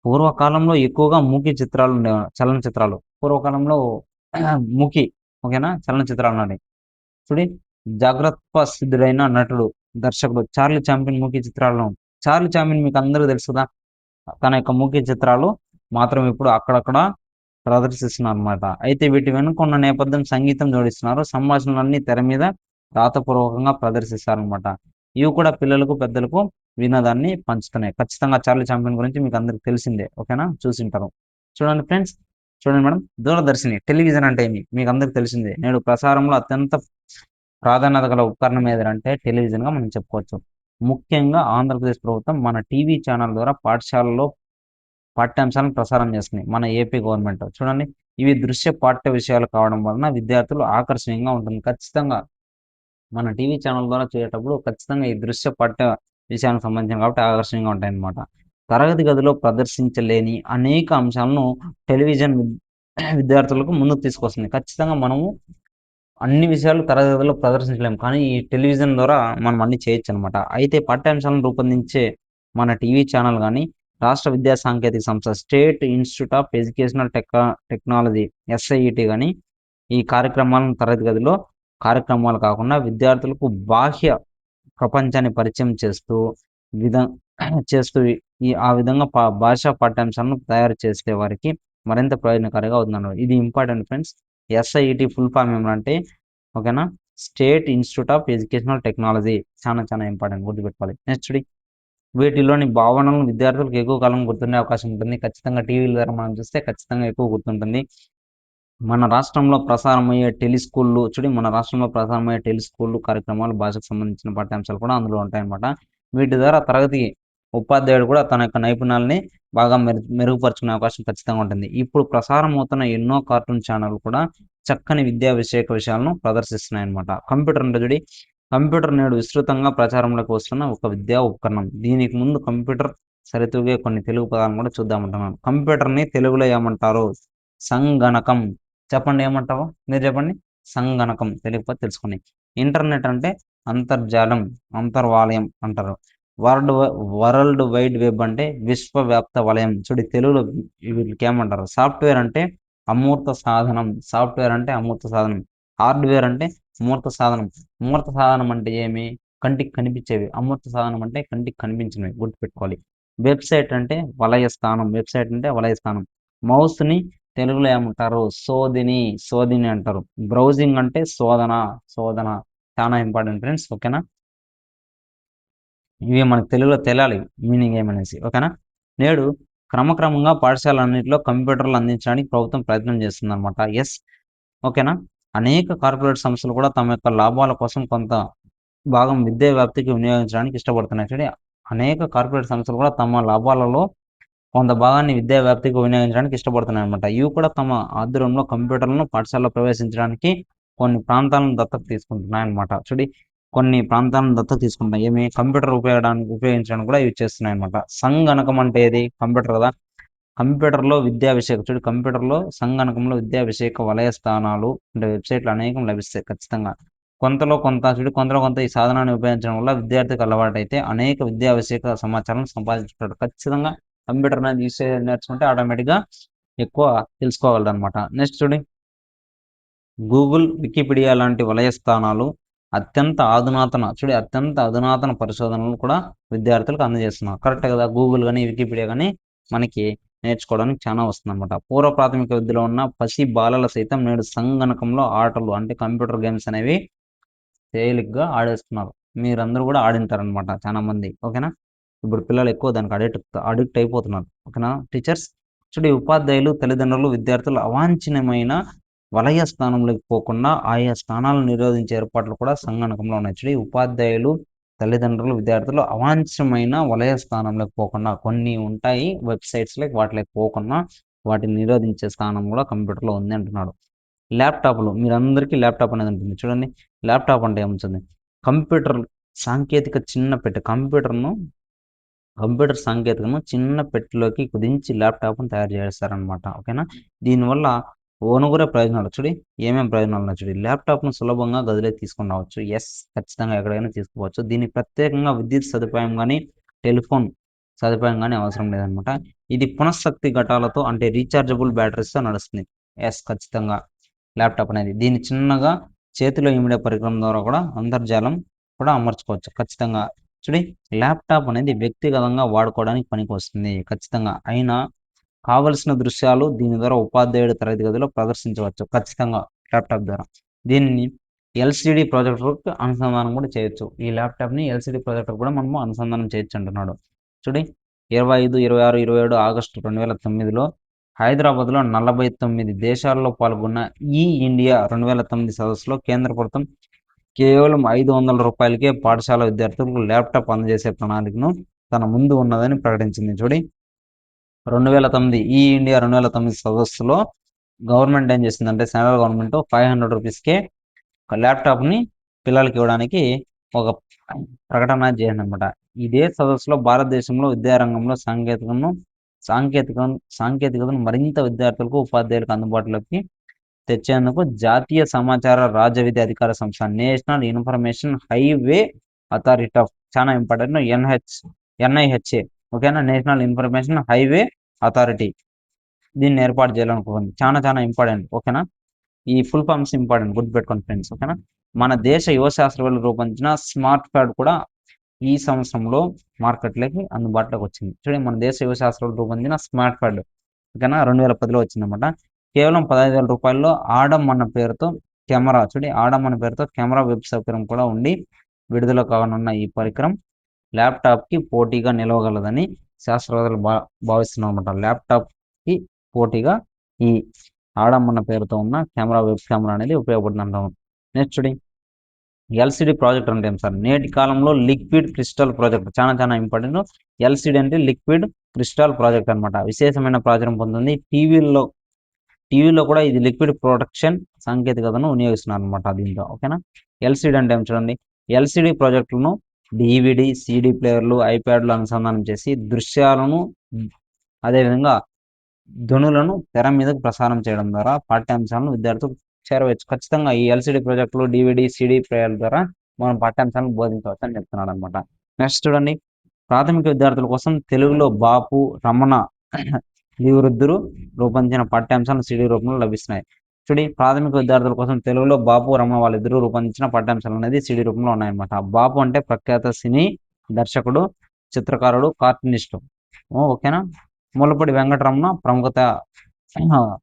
పూర్వకాలంలో ఎక్కువగా మూకీ చిత్రాలు చలనచిత్రాలు. పూర్వకాలంలో మూకీ ఓకేనా? చలనచిత్రాలున్నాయి. చూడి జాగ్రత్త సిద్ధుడైన నటుడు, దర్శకుడు 'చార్లీ చాప్లిన్' మూకీ చిత్రాలను 'చార్లీ చాప్లిన్' మీకు అందరికి తెలుసు కదా! తన యొక్క మూకీ చిత్రాలు మాత్రం ఇప్పుడు అక్కడక్కడ ప్రదర్శిస్తున్నారన్నమాట. అయితే వీటి వెనుక ఉన్న నేపథ్యం సంగీతం జోడిస్తున్నారు. సంభాషణలన్నీ తెర మీద రాతపూర్వకంగా ప్రదర్శిస్తారన్నమాట. ఇవి కూడా పిల్లలకు, పెద్దలకు వినోదాన్ని పంచుతున్నాయి. ఖచ్చితంగా 'చార్లీ చాప్లిన్' గురించి మీకు అందరికి తెలిసిందే. ఓకేనా? చూసుంటారు. చూడండి ఫ్రెండ్స్, చూడండి మేడం దూరదర్శిని టెలివిజన్ అంటే ఏమి? మీకు అందరికి తెలిసిందే. నేడు ప్రసారంలో అత్యంత ప్రాధాన్యత గల ఉపకరణం ఏదంటే టెలివిజన్‌గా మనం చెప్పుకోవచ్చు. ముఖ్యంగా ఆంధ్రప్రదేశ్ ప్రభుత్వం మన టీవీ ఛానల్ ద్వారా పాఠశాలలో పాఠ్యాంశాలను ప్రసారం చేస్తుంది. మన ఏపీ గవర్నమెంట్. చూడండి ఇవి దృశ్య పాఠ్య విషయాలు కావడం వలన విద్యార్థులు ఆకర్షణీయంగా ఉంటుంది. ఖచ్చితంగా మన టీవీ ఛానల్ ద్వారా చూసేటప్పుడు ఖచ్చితంగా ఈ దృశ్య పాఠ్య విషయానికి సంబంధించినవి కాబట్టి ఆకర్షణీయంగా ఉంటాయన్నమాట. తరగతి గదిలో ప్రదర్శించలేని అనేక అంశాలను టెలివిజన్ విద్యార్థులకు ముందుకు తీసుకొస్తుంది. ఖచ్చితంగా మనము అన్ని విషయాలు తరగతి గదిలో ప్రదర్శించలేము. కానీ ఈ టెలివిజన్ ద్వారా మనం అన్నీ చేయొచ్చనమాట. అయితే పాఠ్యాంశాలను రూపొందించే మన టీవీ ఛానల్ గాని, రాష్ట్ర విద్యా సాంకేతిక సంస్థ state institute of educational technology ఎస్ఐఈటీ గాని, ఈ కార్యక్రమాలను తరగతి గదిలో కార్యక్రమాలు కాకుండా విద్యార్థులకు బాహ్య ప్రపంచాన్ని పరిచయం చేస్తూ విధ చేస్తూ ఆ విధంగా భాషా పాఠ్యాంశాలను తయారు చేసే వారికి మరింత ప్రయోజనకారిగా అవుతుందన్నమాట. ఇది important friends. SIET full form ఏమంటే ఓకేనా? State institute of educational technology చాలా ఇంపార్టెంట్ గుర్తుపెట్టుకోవాలి. నెక్స్ట్ వీటిలోని భావనలను విద్యార్థులకు ఎక్కువ కాలం గుర్తుండే అవకాశం ఉంటుంది. ఖచ్చితంగా టీవీల ద్వారా మనం చూస్తే ఖచ్చితంగా ఎక్కువ గుర్తుంటుంది. మన రాష్ట్రంలో ప్రసారమయ్యే టెలి స్కూళ్ళు కార్యక్రమాలు భాషకు సంబంధించిన పాఠ్యాంశాలు కూడా అందులో ఉంటాయన్నమాట. వీటి ద్వారా తరగతి ఉపాధ్యాయుడు కూడా తన యొక్క నైపుణ్యాలని బాగా మెరుగుపరుచుకునే అవకాశం ఖచ్చితంగా ఉంటుంది. ఇప్పుడు ప్రసారం అవుతున్న ఎన్నో కార్టూన్ ఛానల్ కూడా చక్కని విద్యా విషయాలను ప్రదర్శిస్తున్నాయన్నమాట. కంప్యూటర్ నేడు విస్తృతంగా ప్రచారంలోకి వస్తున్న ఒక విద్యా ఉపకరణం. దీనికి ముందు కంప్యూటర్ సరితూగే కొన్ని తెలుగు పదాలను కూడా చూద్దామంటున్నాను. కంప్యూటర్‌ని తెలుగులో ఏమంటారు? సంగణకం. చెప్పండి ఏమంటారో? మీరు చెప్పండి. సంగణకం. తెలియకపోతే తెలుసుకోండి. ఇంటర్నెట్ అంటే అంతర్జాలం, అంతర్వాలయం అంటారు. వరల్డ్ వైడ్ వెబ్ అంటే విశ్వవ్యాప్త వలయం. తెలుగులో వీటికేమంటారు? సాఫ్ట్‌వేర్ అంటే అమూర్త సాధనం. హార్డ్‌వేర్ అంటే మూర్త సాధనం. మూర్త సాధనం అంటే ఏమి? కంటికి కనిపించేవి. అమూర్త సాధనం అంటే కంటికి కనిపించినవి. గుర్తుపెట్టుకోవాలి. వెబ్‌సైట్ అంటే వలయ స్థానం. మౌస్‌ని తెలుగులో ఏమంటారు? శోధిని అంటారు. బ్రౌజింగ్ అంటే శోధన. చాలా ఇంపార్టెంట్ ఫ్రెండ్స్. ఓకేనా? ఇవి మనకు తెలుగులో తెలాలి మీనింగ్ ఏమనేసి. ఓకేనా? నేడు క్రమక్రమంగా పాఠశాలన్నిటిలో కంప్యూటర్లు అందించడానికి ప్రభుత్వం ప్రయత్నం చేస్తుందన్నమాట. ఓకేనా? అనేక కార్పొరేట్ సంస్థలు కూడా తమ యొక్క లాభాల కోసం కొంత భాగం విద్యా వ్యాప్తికి వినియోగించడానికి ఇష్టపడుతున్నాయి. అనేక కార్పొరేట్ సంస్థలు కూడా తమ లాభాలలో కొంత భాగాన్ని విద్యా వ్యాప్తికి వినియోగించడానికి ఇష్టపడుతున్నాయన్నమాట. ఇవి కూడా తమ ఆధ్వర్యంలో కంప్యూటర్లను పాఠశాలలో ప్రవేశించడానికి కొన్ని ప్రాంతాలను దత్తత తీసుకుంటున్నాయన్నమాట. కొన్ని ప్రాంతాలను దత్తత తీసుకుంటాయి. కంప్యూటర్ ఉపయోగించడానికి కూడా ఇవి చేస్తున్నాయన్నమాట. సంగణకం అంటే ఏది? కంప్యూటర్ కదా! కంప్యూటర్లో సంగణకంలో విద్యా విషయక వలయ స్థానాలు అంటే వెబ్‌సైట్‌లు అనేకం లభిస్తాయి ఖచ్చితంగా. కొంతలో కొంత ఈ సాధనాన్ని ఉపయోగించడం వల్ల విద్యార్థికి అలవాటైతే అనేక విద్యా విషయక సమాచారం సంపాదించుకుంటాడు. ఖచ్చితంగా కంప్యూటర్ అనేది యూజ్ నేర్చుకుంటే ఆటోమేటిక్‌గా ఎక్కువ తెలుసుకోగలడన్నమాట. నెక్స్ట్ గూగుల్, వికీపీడియా లాంటి వలయ స్థానాలు అత్యంత అధునాతన పరిశోధనలు కూడా విద్యార్థులకు అందజేస్తున్నారు. కరెక్టే కదా! గూగుల్ గాని, వికీపీడియా గాని మనకి నేర్చుకోవడానికి చాలా వస్తుందన్నమాట. పూర్వ ప్రాథమిక విద్యలో ఉన్న పసి బాలలు సైతం నేడు సంగణకంలో ఆటలు అంటే కంప్యూటర్ గేమ్స్ అనేవి తేలిగ్గా ఆడేస్తున్నారు. మీరందరూ కూడా ఆడింటారనమాట చాలా మంది. ఓకేనా? ఇప్పుడు పిల్లలు ఎక్కువ దానికి అడిక్ట్ అయిపోతున్నారు. ఓకేనా టీచర్స్? ఉపాధ్యాయులు, తల్లిదండ్రులు, విద్యార్థులు అవాంఛనీయమైన వలయ స్థానంలోకి పోకుండా ఆయా స్థానాలను నిరోధించే ఏర్పాట్లు కూడా సంగణకంలో ఉన్నాయి. ఉపాధ్యాయులు, తల్లిదండ్రులు, విద్యార్థులు అవాంఛనీయమైన వలయ స్థానంలోకి పోకుండా కొన్ని ఉంటాయి వెబ్‌సైట్స్ వాటిలోకి పోకుండా వాటిని నిరోధించే స్థానం కూడా కంప్యూటర్‌లో ఉంది అంటున్నాడు. ల్యాప్టాప్లు మీరందరికీ ల్యాప్టాప్ అనేది ఉంటుంది చూడండి. ల్యాప్టాప్ అంటే ఏముంటుంది, కంప్యూటర్ సాంకేతిక చిన్న పెట్టె కంప్యూటర్ సాంకేతికను చిన్న పెట్టెలోకి కుదించి ల్యాప్టాప్‌ని తయారు చేస్తారనమాట. ఓకేనా? దీనివల్ల ఓనుగురే ప్రయోజనాలు చూడి ఏమేం ప్రయోజనాలున్నాయి చూడు. ల్యాప్టాప్‌ను సులభంగా గదిలోకి తీసుకొని రావచ్చు. యెస్, ఖచ్చితంగా ఎక్కడికైనా తీసుకుపోవచ్చు. దీనికి ప్రత్యేకంగా విద్యుత్ సదుపాయం గాని, టెలిఫోన్ సదుపాయం గాని అవసరం లేదనమాట. ఇది పునఃశక్తి ఘటాలతో అంటే రీచార్జబుల్ బ్యాటరీస్‌తో నడుస్తుంది. యెస్, ఖచ్చితంగా ల్యాప్టాప్ అనేది. దీన్ని చిన్నగా చేతిలో ఇమిడే పరికరం ద్వారా కూడా అంతర్జాలం కూడా అమర్చుకోవచ్చు. ఖచ్చితంగా చూడి ల్యాప్టాప్ అనేది వ్యక్తిగతంగా వాడుకోవడానికి పనికొస్తుంది. ఖచ్చితంగా. అయినా కావలసిన దృశ్యాలు దీని ద్వారా ఉపాధ్యాయుడి తరగతి గదిలో ప్రదర్శించవచ్చు. ఖచ్చితంగా ల్యాప్టాప్ ద్వారా. దీనిని ఎల్‌సీడీ ప్రొజెక్టర్‌కి అనుసంధానం కూడా చేయొచ్చు. ఈ ల్యాప్టాప్‌ని ఎల్‌సీడీ ప్రొజెక్టర్ కూడా మనము అనుసంధానం చేయొచ్చు అంటున్నాడు. చూడి 25, 26, 27 ఆగస్టు 2009లో హైదరాబాద్‌లో 49 దేశాల్లో పాల్గొన్న ఈ ఇండియా 2009 సదస్సులో కేంద్ర ప్రభుత్వం కేవలం రూ. 500కే పాఠశాల విద్యార్థులకు ల్యాప్టాప్ అందజేసే ప్రణాళికను తన ముందు ఉన్నదని ప్రకటించింది. చూడి 2009 ఈ ఇండియా 2009 సదస్సులో గవర్నమెంట్ ఏం చేసిందంటే సెంట్రల్ గవర్నమెంట్ రూ. 500కే ఒక ల్యాప్టాప్‌ని పిల్లలకి ఇవ్వడానికి ఒక ప్రకటన చేసిందనమాట. ఇదే సదస్సులో భారతదేశంలో విద్యారంగంలో సాంకేతికతను మరింత విద్యార్థులకు, ఉపాధ్యాయులకు అందుబాటులోకి తెచ్చేందుకు జాతీయ సమాచార రాజ్య విద్యా అధికార సంస్థ national information highway authority of చాలా ఇంపార్టెంట్ ఎన్ఐహెచ్ఏ ఓకేనా, నేషనల్ ఇన్ఫర్మేషన్ హైవే అథారిటీ దీన్ని ఏర్పాటు చేయాలనుకుంది. చాలా ఇంపార్టెంట్. ఓకేనా, ఈ ఫుల్ ఫామ్స్ ఇంపార్టెంట్, గుర్తుపెట్టుకోండి ఫ్రెండ్స్. ఓకేనా, మన దేశ యువ శాస్త్రవేత్తలు రూపొందించిన స్మార్ట్ కార్డ్ కూడా ఈ సంవత్సరంలో మార్కెట్లోకి అందుబాటులోకి వచ్చింది. చూడండి, మన దేశ యువ శాస్త్రవేత్తలు రూపొందించిన స్మార్ట్ కార్డ్ ఓకేనా 2010లో వచ్చిందన్నమాట. కేవలం రూ. 15,000 ఆడమ్ అన్న పేరుతో కెమెరా చూడండి, ఆడమ్ అన్న పేరుతో కెమెరా వెబ్ సౌకర్యం కూడా ఉండి విడుదల కానున్న ఈ పరికరం ల్యాప్టాప్కి పోటీగా నిలవగలదని శాస్త్రవేత్తలు భావిస్తున్నారు అనమాట. ల్యాప్టాప్కి పోటీగా ఈ ఆడమ్ అన్న పేరుతో ఉన్న వెబ్ కెమెరా అనేది ఉపయోగపడుతుంది అంటాము. నెక్స్ట్ చూడండి, ఎల్సిడి ప్రాజెక్టర్ అంటే ఏం సార్, నేటి కాలంలో లిక్విడ్ క్రిస్టల్ ప్రాజెక్టర్ చాలా ఇంపార్టెంట్. ఎల్సిడి అంటే లిక్విడ్ క్రిస్టల్ ప్రాజెక్ట్ అనమాట. విశేషమైన ప్రాచుర్యం పొందుతుంది. టీవీలో కూడా ఇది లిక్విడ్ ప్రొటెక్షన్ సాంకేతికతను వినియోగిస్తున్నారు అనమాట దీంట్లో. ఓకేనా, ఎల్సిడి అంటే ఏం చూడండి, ఎల్సిడి ప్రాజెక్టులను డివిడి, సిడి ప్లేయర్లు, ఐప్యాడ్లు అనుసంధానం చేసి దృశ్యాలను అదేవిధంగా ధ్వనులను తెర మీదకు ప్రసారం చేయడం ద్వారా పాఠ్యాంశాలను విద్యార్థులు చేరవచ్చు. ఖచ్చితంగా ఈ ఎల్సిడి ప్రాజెక్టులు, డివిడి, సిడి ప్లేయర్ల ద్వారా మనం పాఠ్యాంశాలను బోధించవచ్చు అని చెప్తున్నాడు అనమాట. నెక్స్ట్ చూడండి, ప్రాథమిక విద్యార్థుల కోసం తెలుగులో బాపు, రమణ వృద్ధులు రూపొందించిన పాఠ్యాంశాలు సిడి రూపంలో లభిస్తున్నాయి. చూడండి, ప్రాథమిక విద్యార్థుల కోసం తెలుగులో బాపు, రమణ వాళ్ళిద్దరూ రూపొందించిన పాఠ్యాంశాలు అనేది సిడి రూపంలో ఉన్నాయన్నమాట. బాపు అంటే ప్రఖ్యాత సినీ దర్శకుడు, చిత్రకారుడు, కార్టూనిస్టు. ఓకేనా, ముల్లపూడి వెంకటరమణ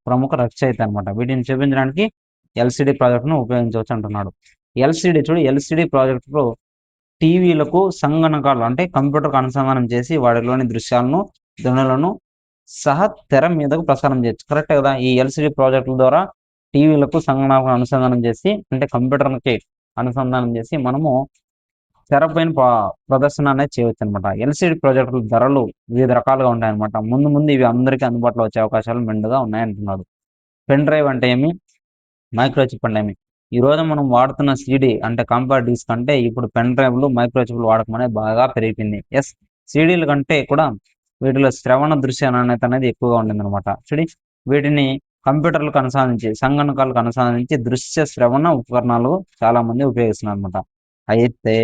ప్రముఖ రచయిత అనమాట. వీటిని చూపించడానికి ఎల్సిడి ప్రాజెక్టును ఉపయోగించవచ్చు అంటున్నాడు. ఎల్సిడి ప్రాజెక్టులో టీవీలకు సంగణకాలు అంటే కంప్యూటర్కు అనుసంధానం చేసి వాటిలోని దృశ్యాలను, ధ్వనులను సహా తెర మీదకు ప్రసారం చేయొచ్చు. కరెక్టే కదా, ఈ ఎల్సిడి ప్రాజెక్టుల ద్వారా టీవీలకు సంగణకాలను అనుసంధానం చేసి అంటే కంప్యూటర్కి అనుసంధానం చేసి మనము తెరపైన ప్రదర్శన అనేది చేయవచ్చు అనమాట. ఎల్సిడి ప్రాజెక్టుల ధరలు వివిధ రకాలుగా ఉంటాయన్నమాట. ముందు ఇవి అందరికీ అందుబాటులో వచ్చే అవకాశాలు మెండుగా ఉన్నాయంటున్నాడు. పెన్ డ్రైవ్ అంటే ఏమి, మైక్రోచిప్ అంటే ఏమి, ఈ రోజు మనం వాడుతున్న సిడి అంటే కాంపాక్ట్ డిస్క్ అంటే ఇప్పుడు పెన్ డ్రైవ్లు, మైక్రోచిప్లు వాడకం అనేది బాగా పెరిగిపోయింది. ఎస్, సిడీల కంటే కూడా వీటిలో శ్రవణ దృశ్య నాణ్యత అనేది ఎక్కువగా ఉంటుంది అనమాట. చూడి, వీటిని కంప్యూటర్లకు అనుసంధానించి, సంగణకాలకు అనుసంధానించి దృశ్య శ్రవణ ఉపకరణాలు చాలా మంది ఉపయోగిస్తున్నారు అనమాట. అయితే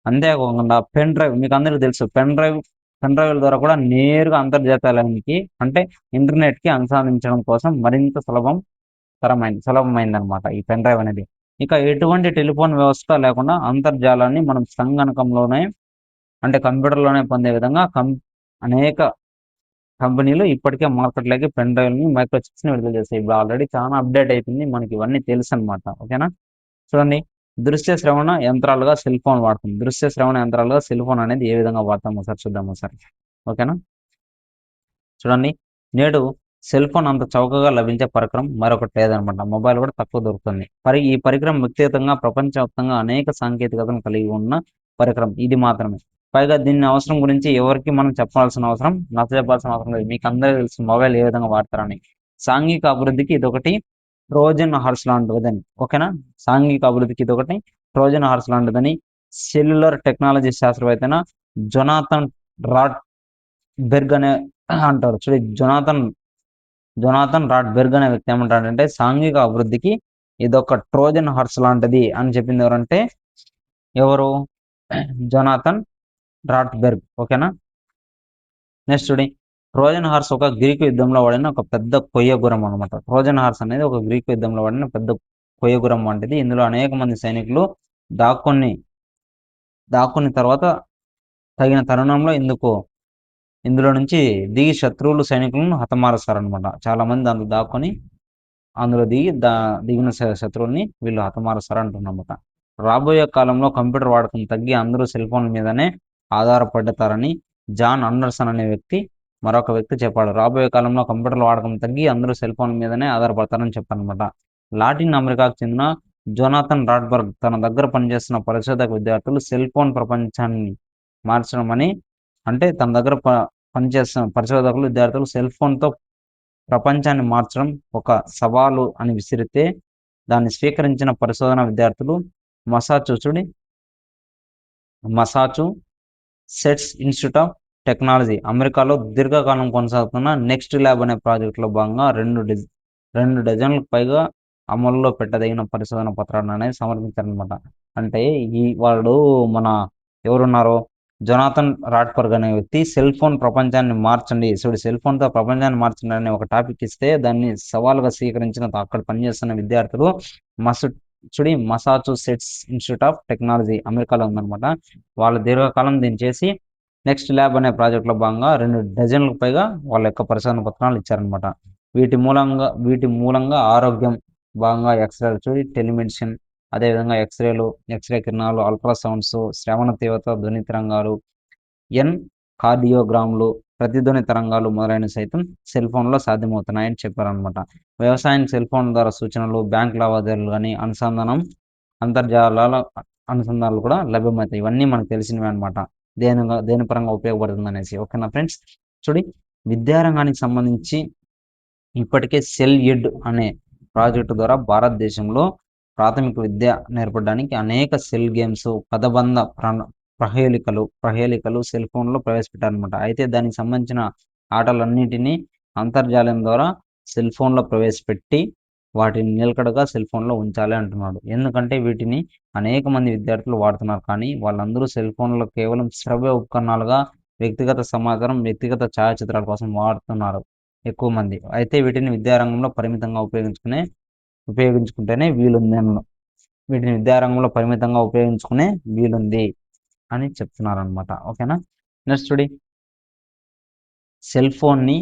అంతేకాకుండా పెన్ డ్రైవ్ మీకు అందరికీ తెలుసు, పెన్ డ్రైవ్ల ద్వారా కూడా నేరుగా అంతర్జాతీయానికి అంటే ఇంటర్నెట్కి అనుసంధానించడం కోసం మరింత సులభమైంది అనమాట ఈ పెన్ డ్రైవ్ అనేది. ఇక ఎటువంటి టెలిఫోన్ వ్యవస్థ లేకుండా అంతర్జాలాన్ని మనం సంగణకంలోనే అంటే కంప్యూటర్లోనే పొందే విధంగా అనేక కంపెనీలు ఇప్పటికే మార్కెట్లోకి పెన్ డ్రైవ్ని, మైక్రోచిప్స్ని విడుదల చేస్తాయి. ఇప్పుడు ఆల్రెడీ చాలా అప్డేట్ అయిపోయింది, మనకి ఇవన్నీ తెలుసు అనమాట. ఓకేనా, చూడండి, దృశ్య శ్రవణ యంత్రాలుగా సెల్ ఫోన్ వాడుతుంది. దృశ్య శ్రవణ యంత్రాలుగా సెల్ ఫోన్ అనేది ఏ విధంగా వాడతామో సార్ చూద్దాము సార్. ఓకేనా, చూడండి, నేడు సెల్ ఫోన్ అంత చౌకగా లభించే పరికరం మరొకటి లేదనమాట. మొబైల్ కూడా తక్కువ దొరుకుతుంది. ఈ పరికరం వ్యక్తిగతంగా ప్రపంచవ్యాప్తంగా అనేక సాంకేతికతను కలిగి ఉన్న పరికరం ఇది మాత్రమే. పైగా దీని అవసరం గురించి ఎవరికి మనం చెప్పాల్సిన అవసరం, నచ్చ చెప్పాల్సిన అవసరం లేదు. మీకు అందరికీ తెలుసు మొబైల్ ఏ విధంగా వాడతారని. సాంఘిక అభివృద్ధికి ఇదొకటి ట్రోజన్ హార్స్ లాంటిదని. ఓకేనా? సాంఘిక అభివృద్ధికి ఇదొకటి ట్రోజన్ హార్స్ లాంటిదని సెల్యులర్ టెక్నాలజీ శాస్త్రవేత్తన జొనాథన్ రాట్ బెర్గ్ అనే అంటారు. చూడు జొనాథన్ రాట్ బెర్గ్ అనే వ్యక్తి ఏమంటాడంటే సాంఘిక అభివృద్ధికి ఇదొక ట్రోజన్ హార్స్ లాంటిది అని చెప్పింది ఎవరంటే ఎవరు? Jonathan rot బెర్గ్. ఓకేనా? నెక్స్ట్ చూడండి, ట్రోజన్ హార్స్ ఒక గ్రీకు యుద్ధంలో వాడిన ఒక పెద్ద కొయ్య గుర్రం అనమాట. ట్రోజన్ హార్స్ అనేది ఒక గ్రీకు యుద్ధంలో వాడిన పెద్ద కొయ్య గుర్రం వంటిది. ఇందులో అనేక మంది సైనికులు దాక్కుని తర్వాత తగిన తరుణంలో ఇందులో నుంచి దిగి శత్రువులు సైనికులను హతమారుస్తారనమాట. చాలా మంది దాంట్లో దాక్కొని అందులో దిగిన శత్రువుల్ని వీళ్ళు హతమారుస్తారు అంటున్నమాట. రాబోయే కాలంలో కంప్యూటర్ వాడకం తగ్గి అందరూ సెల్ ఫోన్ మీదనే ఆధారపడతారని జాన్ అండర్సన్ అనే మరొక వ్యక్తి చెప్పాడు. రాబోయే కాలంలో కంప్యూటర్ల వాడకం తగ్గి అందరూ సెల్ ఫోన్ మీదనే ఆధారపడతారని చెప్పారనమాట. లాటిన్ అమెరికాకు చెందిన జోనాథన్ రాట్బర్గ్ తన దగ్గర పనిచేస్తున్న పరిశోధక విద్యార్థులు సెల్ ఫోన్ ప్రపంచాన్ని మార్చడమని, అంటే తన దగ్గర పనిచేస్తున్న పరిశోధకులు విద్యార్థులు సెల్ ఫోన్తో ప్రపంచాన్ని మార్చడం ఒక సవాలు అని విసిరితే దాన్ని స్వీకరించిన పరిశోధన విద్యార్థులు మసాచుసెట్స్ ఇన్స్టిట్యూట్ ఆఫ్ టెక్నాలజీ అమెరికాలో దీర్ఘకాలం కొనసాగుతున్న నెక్స్ట్ ల్యాబ్ అనే ప్రాజెక్టులో భాగంగా 2 డజన్లకు పైగా అమలులో పెట్టదగిన పరిశోధన పత్రాలను అనేది సమర్పించారనమాట. అంటే వాడు మన ఎవరున్నారో జొనాథన్ రాట్బర్గ్ అనే వ్యక్తి సెల్ ఫోన్ ప్రపంచాన్ని మార్చండి, సెల్ ఫోన్తో ప్రపంచాన్ని మార్చండి అనే ఒక టాపిక్ ఇస్తే దాన్ని సవాలుగా స్వీకరించిన అక్కడ పనిచేస్తున్న విద్యార్థులు మసాచుసెట్స్ ఇన్స్టిట్యూట్ ఆఫ్ టెక్నాలజీ అమెరికాలో ఉందన్నమాట. వాళ్ళు దీర్ఘకాలం దీన్ని చేసి నెక్స్ట్ ల్యాబ్ అనే ప్రాజెక్టులో భాగంగా 2 డజన్లకు పైగా వాళ్ళ యొక్క పరిశోధన పత్రాలు ఇచ్చారనమాట. వీటి మూలంగా ఆరోగ్యం భాగంగా ఎక్స్రే టెలిమెడిసిన్, అదేవిధంగా ఎక్స్రే కిరణాలు, అల్ట్రాసౌండ్స్, శ్రవణ తీవ్రత ధ్వని తరంగాలు, కార్డియోగ్రామ్లు, ప్రతిధ్వని తరంగాలు మొదలైన సైతం సెల్ ఫోన్లో సాధ్యమవుతున్నాయని చెప్పారనమాట. వ్యవసాయానికి సెల్ ఫోన్ ద్వారా సూచనలు, బ్యాంక్ లావాదేవీలు కానీ అంతర్జాలాల అనుసంధానాలు కూడా లభ్యమవుతాయి. ఇవన్నీ మనకు తెలిసినవి అనమాట. దేని పరంగా ఉపయోగపడుతుంది అనేసి. ఓకేనా ఫ్రెండ్స్? చూడి, విద్యారంగానికి సంబంధించి ఇప్పటికే సెల్ ఎడ్ అనే ప్రాజెక్టు ద్వారా భారతదేశంలో ప్రాథమిక విద్య నేర్పడానికి అనేక సెల్ గేమ్స్, పదబంధ ప్రహేళికలు సెల్ ఫోన్లో ప్రవేశపెట్టారనమాట. అయితే దానికి సంబంధించిన ఆటలన్నిటినీ అంతర్జాలం ద్వారా సెల్ ఫోన్లో ప్రవేశపెట్టి వాటిని నిలకడగా సెల్ ఫోన్లో ఉంచాలి అంటున్నాడు. ఎందుకంటే వీటిని అనేక మంది విద్యార్థులు వాడుతున్నారు, కానీ వాళ్ళందరూ సెల్ ఫోన్లో కేవలం శ్రవ్య ఉపకరణాలుగా వ్యక్తిగత సమాచారం, వ్యక్తిగత ఛాయాచిత్రాల కోసం వాడుతున్నారు ఎక్కువ మంది. అయితే వీటిని విద్యారంగంలో పరిమితంగా ఉపయోగించుకుంటేనే వీలుంది అని చెప్తున్నారనమాట. ఓకేనా? నెక్స్ట్ చూడి, సెల్ ఫోన్ని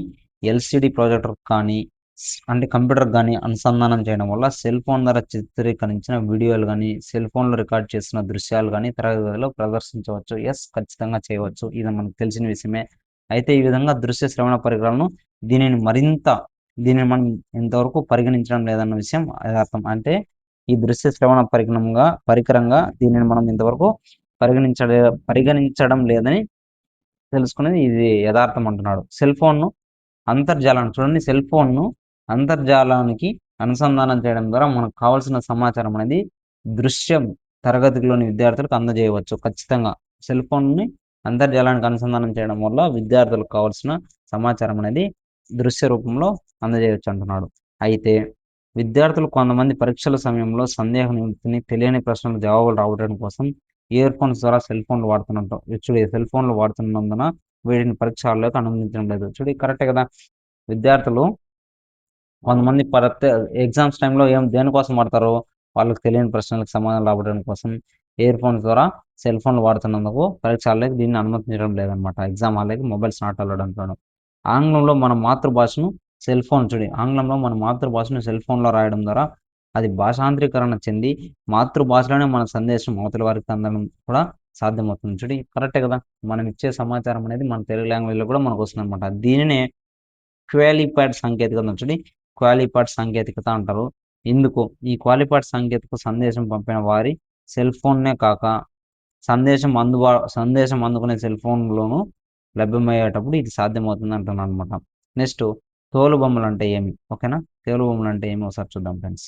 ఎల్సిడి ప్రొజెక్టర్ కానీ అంటే కంప్యూటర్ కానీ అనుసంధానం చేయడం వల్ల సెల్ ఫోన్ ద్వారా చిత్రీకరించిన వీడియోలు కానీ, సెల్ ఫోన్లో రికార్డ్ చేస్తున్న దృశ్యాలు కానీ తరగతిలో ప్రదర్శించవచ్చు. ఖచ్చితంగా చేయవచ్చు. ఇది మనకు తెలిసిన విషయమే. అయితే ఈ విధంగా దృశ్య శ్రవణ పరికరాలను దీనిని మనం ఇంతవరకు పరిగణించడం లేదన్న విషయం యథార్థం. అంటే ఈ దృశ్య శ్రవణ పరికరంగా దీనిని మనం ఇంతవరకు పరిగణించడం లేదని తెలుసుకునేది ఇది యథార్థం అంటున్నాడు. సెల్ ఫోన్ను అంతర్జాలానికి అనుసంధానం చేయడం ద్వారా మనకు కావాల్సిన సమాచారం అనేది దృశ్యం తరగతిలోని విద్యార్థులకు అందజేయవచ్చు. ఖచ్చితంగా సెల్ ఫోన్ని అంతర్జాలానికి అనుసంధానం చేయడం వల్ల విద్యార్థులకు కావాల్సిన సమాచారం అనేది దృశ్య రూపంలో అందజేయవచ్చు అంటున్నాడు. అయితే విద్యార్థులు కొంతమంది పరీక్షల సమయంలో సందేహ నివృత్తిని, తెలియని ప్రశ్నలకు జవాబులు రావడం కోసం ఇయర్ ఫోన్స్ ద్వారా సెల్ ఫోన్లు వాడుతున్నందున వీటిని పరీక్ష హాల్లోకి అనుమతించడం లేదు. చూడు, కరెక్టే కదా. విద్యార్థులు కొంతమంది ఎగ్జామ్స్ టైంలో దేనికోసం వాడతారు? వాళ్ళకి తెలియని ప్రశ్నలకు సమాధానం రావడం కోసం ఇయర్ ఫోన్స్ ద్వారా సెల్ ఫోన్లు వాడుతున్నందుకు పరీక్ష హాల్లోకి దీన్ని అనుమతించడం లేదనమాట. ఎగ్జామ్ హాల్లోకి మొబైల్స్ నాట్ అలౌడ్ అంటున్నాడు. ఆంగ్లంలో మన మాతృభాషను సెల్ ఫోన్లో రాయడం ద్వారా అది భాషాంతరీకరణ చెంది మాతృభాషలోనే మన సందేశం అవతలి వారికి అందడం కూడా సాధ్యమవుతుంది. చూడండి, కరెక్టే కదా. మనం ఇచ్చే సమాచారం అనేది మన తెలుగు లాంగ్వేజ్లో కూడా మనకు వస్తుంది అనమాట. దీనినే క్వాలిఫైడ్ సాంకేతికత అంటారు. ఇందుకు ఈ క్వాలిఫైడ్ సాంకేతిక సందేశం పంపిన వారి సెల్ ఫోన్నే కాక సందేశం అందుకునే సెల్ ఫోన్లోనూ లభ్యమయ్యేటప్పుడు ఇది సాధ్యమవుతుంది అంటున్నాను అనమాట. నెక్స్ట్, తోలుబొమ్మలు అంటే ఏమి? ఓకేనా? తోలుబొమ్మలు అంటే ఏమి ఒకసారి చూద్దాం ఫ్రెండ్స్.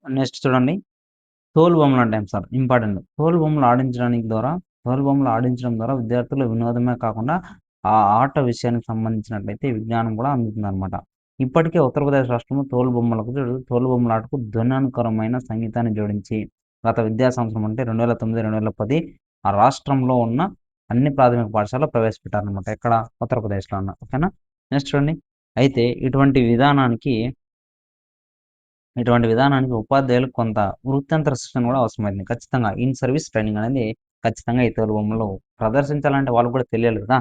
నెక్స్ట్ చూడండి. తోలుబొమ్మలు అంటే ఏం సార్? ఇంపార్టెంట్. తోలుబొమ్మలు ఆడించడం ద్వారా విద్యార్థులు వినోదమే కాకుండా ఆ ఆట విషయానికి సంబంధించినట్లయితే విజ్ఞానం కూడా అందుతుందనమాట. ఇప్పటికే ఉత్తరప్రదేశ్ రాష్ట్రంలో తోలుబొమ్మల ఆటకు ధ్వన్యానుకరమైన సంగీతాన్ని జోడించి గత విద్యా సంవత్సరం అంటే 2009, 2010 ఆ రాష్ట్రంలో ఉన్న అన్ని ప్రాథమిక పాఠశాలలో ప్రవేశపెట్టారనమాట. ఎక్కడ? ఉత్తరప్రదేశ్‌లో అన్న. ఓకేనా? నెక్స్ట్ చూడండి. అయితే ఇటువంటి విధానానికి ఉపాధ్యాయులకు కొంత వృత్యంతర శిక్షణ కూడా అవసరమైంది. ఖచ్చితంగా ఇన్ సర్వీస్ ట్రైనింగ్ అనేది ఖచ్చితంగా ఈ తోలుబొమ్మలో ప్రదర్శించాలంటే వాళ్ళకి కూడా తెలియాలి కదా!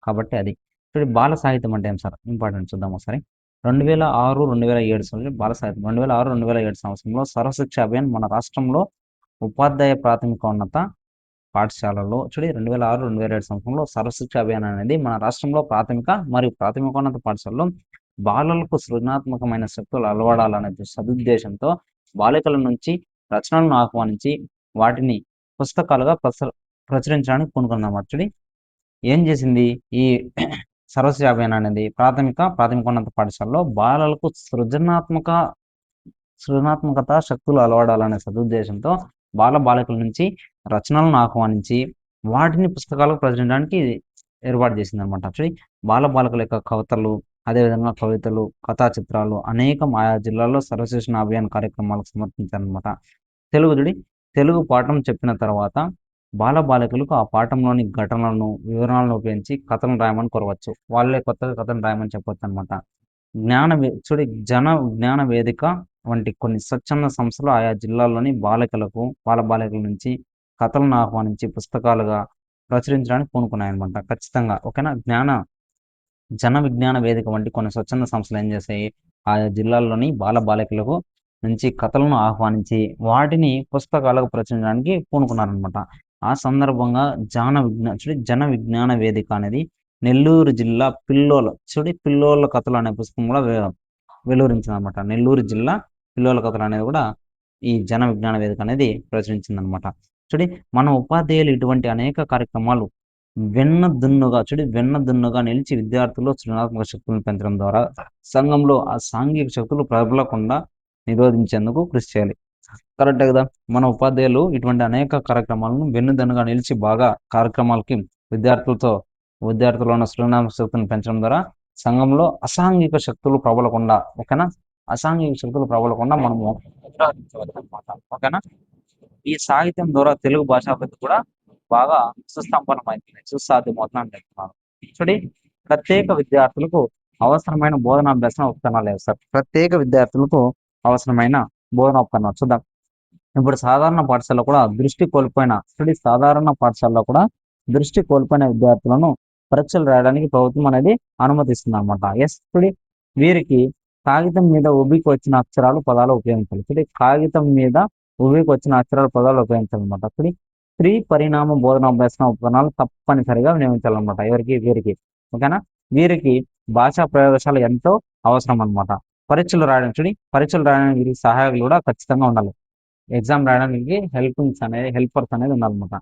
కాబట్టి అది. ఇప్పుడు బాల సాహిత్యం అంటే ఏం సార్? ఇంపార్టెంట్ చూద్దాం ఒకసారి. 2006, 2007 బాల సాహిత్యం 2006, 2007 సంవత్సరంలో సర్వశిక్ష అభియాన్ మన రాష్ట్రంలో ఉపాధ్యాయ ప్రాథమికోన్నత పాఠశాలలో 2006, 2007 సంవత్సరంలో సర్వశిక్ష అభియాన్ అనేది మన రాష్ట్రంలో ప్రాథమిక మరియు ప్రాథమికోన్నత పాఠశాలలో బాలలకు సృజనాత్మకమైన శక్తులు అలవడాలనే సదుద్దేశంతో బాలికల నుంచి రచనలను ఆహ్వానించి వాటిని పుస్తకాలుగా ప్రచురించడానికి పూనుకుందన్నమాట. ఏం చేసింది ఈ సరస్వతి అభియాన్ అనేది ప్రాథమికోన్నత పాఠశాలలో బాలలకు సృజనాత్మకత శక్తులు అలవడాలనే సదుద్దేశంతో బాలికల నుంచి రచనలను ఆహ్వానించి వాటిని పుస్తకాలకు ప్రచురించడానికి ఏర్పాటు చేసింది అనమాట. బాలకుల యొక్క కవితలు, అదేవిధంగా కవితలు, కథా చిత్రాలు అనేకం ఆయా జిల్లాల్లో సర్వశిక్షణ అభియాన్ కార్యక్రమాలకు సమర్పించారనమాట. తెలుగు పాఠం చెప్పిన తర్వాత బాలికలకు ఆ పాఠంలోని ఘటనలను, వివరణలను ఉపయోగించి కథను రాయమని కోరవచ్చు. వాళ్ళే కొత్తగా కథను రాయమని చెప్పొచ్చు అనమాట. జన విజ్ఞాన వేదిక వంటి కొన్ని స్వచ్ఛంద సంస్థలు ఆయా జిల్లాల్లోని బాలికల నుంచి కథలను ఆహ్వానించి పుస్తకాలుగా ప్రచురించడానికి పూనుకున్నాయన్నమాట. ఖచ్చితంగా ఓకేనా? జన విజ్ఞాన వేదిక వంటి కొన్ని స్వచ్ఛంద సంస్థలు ఏం చేస్తాయి? ఆయా జిల్లాల్లోని బాలికలకు నుంచి కథలను ఆహ్వానించి వాటిని పుస్తకాలకు ప్రచురించడానికి పూనుకున్నారనమాట. ఆ సందర్భంగా జన విజ్ఞాన వేదిక అనేది నెల్లూరు జిల్లా పిల్లోల కథలు అనే పుస్తకం కూడా వెలువరించిందనమాట. నెల్లూరు జిల్లా పిల్లోల కథలు అనేది కూడా ఈ జన విజ్ఞాన వేదిక అనేది ప్రచురించిందనమాట. మన ఉపాధ్యాయులు ఇటువంటి అనేక కార్యక్రమాలు వెన్నదున్నుగా నిలిచి విద్యార్థుల్లో సృజనాత్మక శక్తులను పెంచడం ద్వారా సంఘంలో ఆ సాంఘిక శక్తులు ప్రబలకుండా నిరోధించేందుకు కృషి చేయాలి. కరెక్టే కదా! మన ఉపాధ్యాయులు ఇటువంటి అనేక కార్యక్రమాలను వెన్నుదన్నుగా నిలిచి బాగా కార్యక్రమాలకి విద్యార్థుల్లో ఉన్న సృజనాత్మక శక్తులను పెంచడం ద్వారా సంఘంలో అసాంఘిక శక్తులు ప్రబలకుండా ఓకేనా? అసాంఘిక శక్తులు ప్రబలకుండా మనము నిరోధించవచ్చనమాట. ఓకేనా? ఈ సాహిత్యం ద్వారా తెలుగు భాష అభివృద్ధి కూడా బాగా సుసాధ్యమవుతుందని చెప్తున్నారు. ప్రత్యేక విద్యార్థులకు అవసరమైన బోధనాభ్యాసం ఉపకరణాలు లేవు సార్. ప్రత్యేక విద్యార్థులకు అవసరమైన బోధన ఉపకరణాలు చూద్దాం. ఇప్పుడు సాధారణ పాఠశాలలో కూడా దృష్టి కోల్పోయిన విద్యార్థులను పరీక్షలు రాయడానికి ప్రభుత్వం అనేది అనుమతిస్తుంది అనమాట. వీరికి కాగితం మీద ఉబ్బికి వచ్చిన అక్షరాలు పదాలు ఉపయోగించాలి. కాగితం మీద ఉబ్బికి వచ్చిన అక్షరాలు పదాలు ఉపయోగించాలన్నమాట. స్త్రీ పరిణామ బోధనాభ్యాసన ఉపకరణాలు తప్పనిసరిగా వినియోగించాలన్నమాట. వీరికి ఓకేనా? వీరికి భాషా ప్రయోగశాల ఎంతో అవసరం అనమాట. పరీక్షలు రాయడానికి వీరికి సహాయకులు కూడా ఖచ్చితంగా ఉండాలి. ఎగ్జామ్ రాయడానికి హెల్పర్స్ అనేది ఉండాలన్నమాట.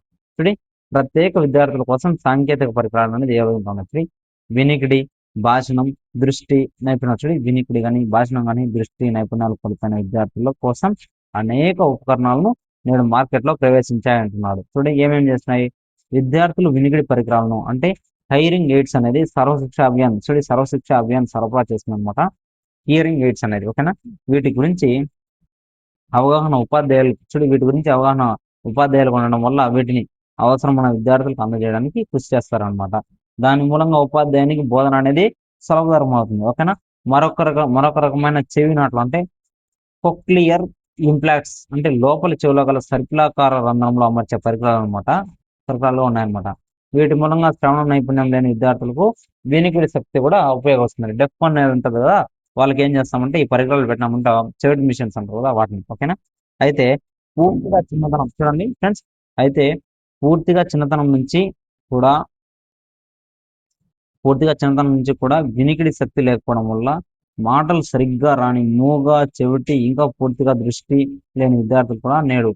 ప్రత్యేక విద్యార్థుల కోసం సాంకేతిక పరికరాలు అనేది ఏ విధంగా ఉన్నాయి? వినికిడి, భాషణం, దృష్టి నైపుణ్యం. వినికిడి కానీ, భాషణం కానీ, దృష్టి నైపుణ్యాలు కోల్పోయిన విద్యార్థుల కోసం అనేక ఉపకరణాలను నేడు మార్కెట్లో ప్రవేశించాయంటున్నాడు. ఏమేమి చేస్తున్నాయి? విద్యార్థులు వినికిడి పరికరాలను అంటే హైరింగ్ ఎయిడ్స్ అనేది సర్వశిక్ష అభియాన్ సరఫరా చేస్తుంది అనమాట. హియరింగ్ ఎయిడ్స్ అనేది ఓకేనా? వీటి గురించి అవగాహన ఉపాధ్యాయులకు ఉండడం వల్ల వీటిని అవసరమైన విద్యార్థులకు అందజేయడానికి కృషి చేస్తారనమాట. దాని మూలంగా ఉపాధ్యాయునికి బోధన అనేది సులభతరం అవుతుంది. ఓకేనా? మరొక రకమైన చెవి నాట్లు అంటే కొక్లియర్ ఇంప్లాంట్స్ అంటే లోపలి చెవిలో గల సర్కిలాకార రంధ్రంలో అమర్చే పరికరాలు ఉన్నాయన్నమాట. వీటి మూలంగా శ్రవణ నైపుణ్యం లేని విద్యార్థులకు వినికిడి శక్తి కూడా ఉపయోగపడుతుంది. డెఫ్ అనేది ఉంటుంది కదా, వాళ్ళకి ఏం చేస్తామంటే ఈ పరికరాలు పెట్టినామంటే చెవిడ్ మిషన్స్ అంటారు కదా వాటిని. ఓకేనా? అయితే పూర్తిగా చిన్నతనం చూడండి ఫ్రెండ్స్. అయితే పూర్తిగా చిన్నతనం నుంచి కూడా వినికిడి శక్తి లేకపోవడం వల్ల మాటలు సరిగ్గా రాని మూగ, చెవిటి ఇంకా పూర్తిగా దృష్టి లేని విద్యార్థులు కూడా నేడు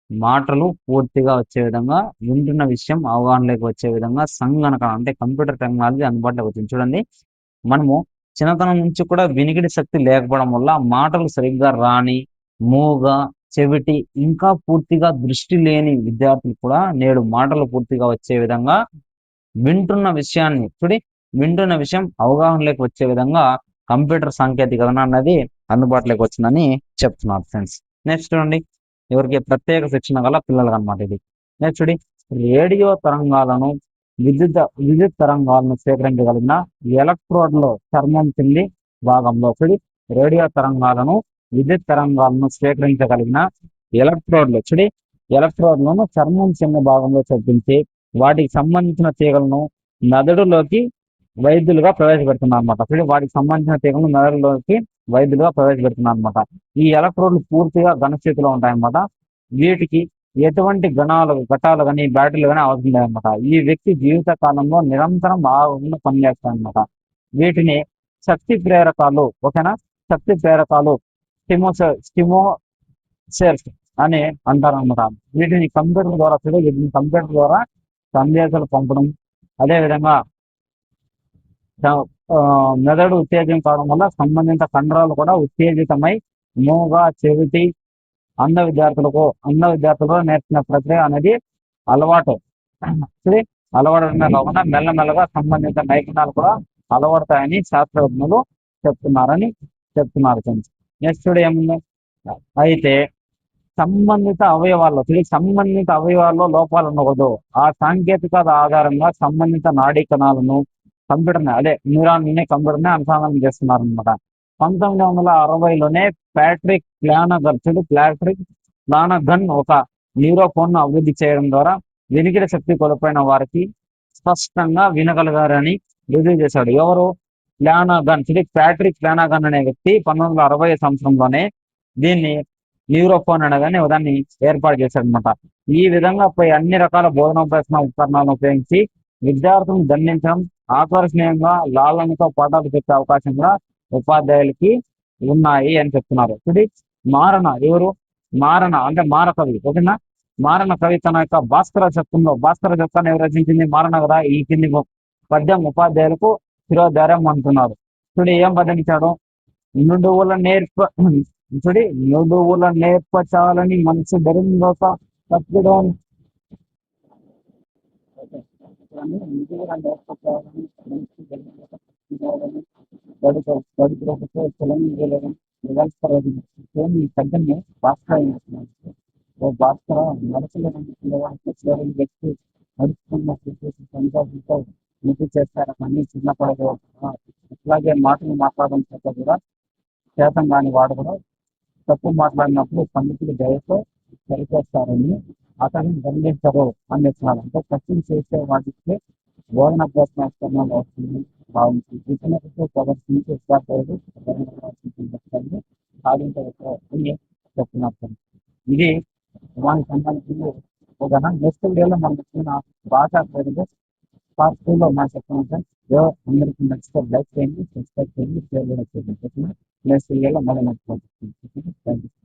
మాటలు పూర్తిగా వచ్చే విధంగా, వింటున్న విషయం అవగాహనలోకి వచ్చే విధంగా సంగణక అంటే కంప్యూటర్ టెక్నాలజీ అందుబాటులోకి వచ్చింది. చూడండి, మనము చిన్నతనం నుంచి కూడా వినికిడి శక్తి లేకపోవడం వల్ల మాటలు సరిగ్గా రాని, మూగ, చెవిటి, ఇంకా పూర్తిగా దృష్టి లేని విద్యార్థులు కూడా నేడు మాటలు పూర్తిగా వచ్చే విధంగా వింటున్న విషయం అవగాహనలోకి వచ్చే విధంగా కంప్యూటర్ సాంకేతికత అన్నది అందుబాటులోకి వచ్చిందని చెప్తున్నారు ఫ్రెండ్స్. నెక్స్ట్ చూడండి, ఎవరికి ప్రత్యేక శిక్షణ గల పిల్లలకు అన్నమాట ఇది. నెక్స్ట్ చూడండి, రేడియో తరంగాలను విద్యుత్ తరంగాలను సేకరించగలిగిన ఎలక్ట్రోడ్లో చర్మం కింది భాగంలో చూడి రేడియో తరంగాలను విద్యుత్ తరంగాలను స్వీకరించగలిగిన ఎలక్ట్రోడ్లను చర్మం చిన్న భాగంలో చొప్పించి వాటికి సంబంధించిన తీగలను మెదడులోకి వైద్యులుగా ప్రవేశపెడుతున్నారు అనమాట. వాటికి సంబంధించిన తీగలను మెదడులోకి వైద్యులుగా ప్రవేశపెడుతున్నారు అనమాట. ఈ ఎలక్ట్రోడ్లు పూర్తిగా ఘనస్థితిలో ఉంటాయన్నమాట. వీటికి ఎటువంటి ఘటాలు కానీ బ్యాటరీలు కానీ అవసరం లేదన్నమాట. ఈ వ్యక్తి జీవిత కాలంలో నిరంతరం బాగా పనిచేస్తాయన్నమాట. వీటిని శక్తి ప్రేరకాలు, ఓకేనా, శక్తి ప్రేరకాలు స్టిమోసెల్స్ అని అంటారన్నమాట. వీటిని కంప్యూటర్ ద్వారా సందేశాలు పంపడం, అదేవిధంగా మెదడు ఉత్తేజం కావడం వల్ల సంబంధిత కండరాలు కూడా ఉత్తేజితమై మూగ, చెవిటి, అంధ విద్యార్థులకు నేర్చిన ప్రక్రియ అనేది అలవాటమే కాకుండా మెల్లమెల్లగా సంబంధిత నైపుణ్యాలు కూడా అలవడతాయని శాస్త్రజ్ఞులు చెప్తున్నారు ఫ్రెండ్స్. నెక్స్ట్ ఏముంది, అయితే సంబంధిత అవయవాల్లో లోపాలు ఉండకూడదు. ఆ సాంకేతికత ఆధారంగా సంబంధిత నాడీ కణాలను న్యూరాన్ని కంప్యూటర్ని అనుసంధానం చేస్తున్నారు అనమాట. 1960లోనే ప్యాట్రిక్ ఫ్లానగన్ ఒక న్యూరోఫోన్ ను అభివృద్ధి చేయడం ద్వారా వినికిడి శక్తి కోల్పోయిన వారికి స్పష్టంగా వినగలగారని రుజువు చేశాడు. ఎవరు? ప్యాట్రిక్ ఫ్లానగన్ అనే వ్యక్తి 1960 సంవత్సరంలోనే దీన్ని న్యూరోఫోన్ అనగానే దాన్ని ఏర్పాటు చేశాడు అనమాట. ఈ విధంగా అన్ని రకాల బోధనోపేక్షణ ఉపకరణాలను ఉపయోగించి విద్యార్థులను దండించడం, ఆకర్షణీయంగా లాలనతో పాఠాలు చెప్పే అవకాశం కూడా ఉపాధ్యాయులకి ఉన్నాయి అని చెప్తున్నారు. మారణ అంటే మారకవి, ఓకేనా. మారణ కవి తన యొక్క భాస్కర శతకాన్ని ఎవరు రచించింది? మారణ కదా. ఈ కింది పద్యం ఉపాధ్యాయులకు శిరోధార్యం అంటున్నారు. ఏం పద్యం ఇచ్చాడు? నుడువుల నేర్పచాలని మనసు బెరిందోక తప్పిడం పద్యాన్ని భాస్కర నడుస్తున్న చేస్తారు కానీ చిన్నపడదు. అట్లాగే మాటలు మాట్లాడడం చేత కూడా చేతం కాని వాడు కూడా తప్పు మాట్లాడినప్పుడు పండితులు దయతో సరిచేస్తారని అతన్ని దండించరు అని చెప్తున్నారు. అంటే తప్పులు చేసే వాటికి బోధన ప్రోత్సహిస్తున్నాను వస్తుంది భావించి విషయంలో ప్రదర్శించి విద్యార్థులు సాధించవచ్చు అని చెప్తున్నారు. ఇది దానికి సంబంధించి ఒక నెక్స్ట్ వీడియోలో మనం వచ్చిన భాషా పేరు పార్ట్ 2లో మనం చెప్తున్నాం. అందరికీ నచ్చితే లైక్ చేయండి, సబ్స్క్రైబ్ చేయండి, షేర్ కూడా చేయండి. నెక్స్ట్ వీడియోలో మళ్ళీ నచ్చుకోవచ్చు. Thank you.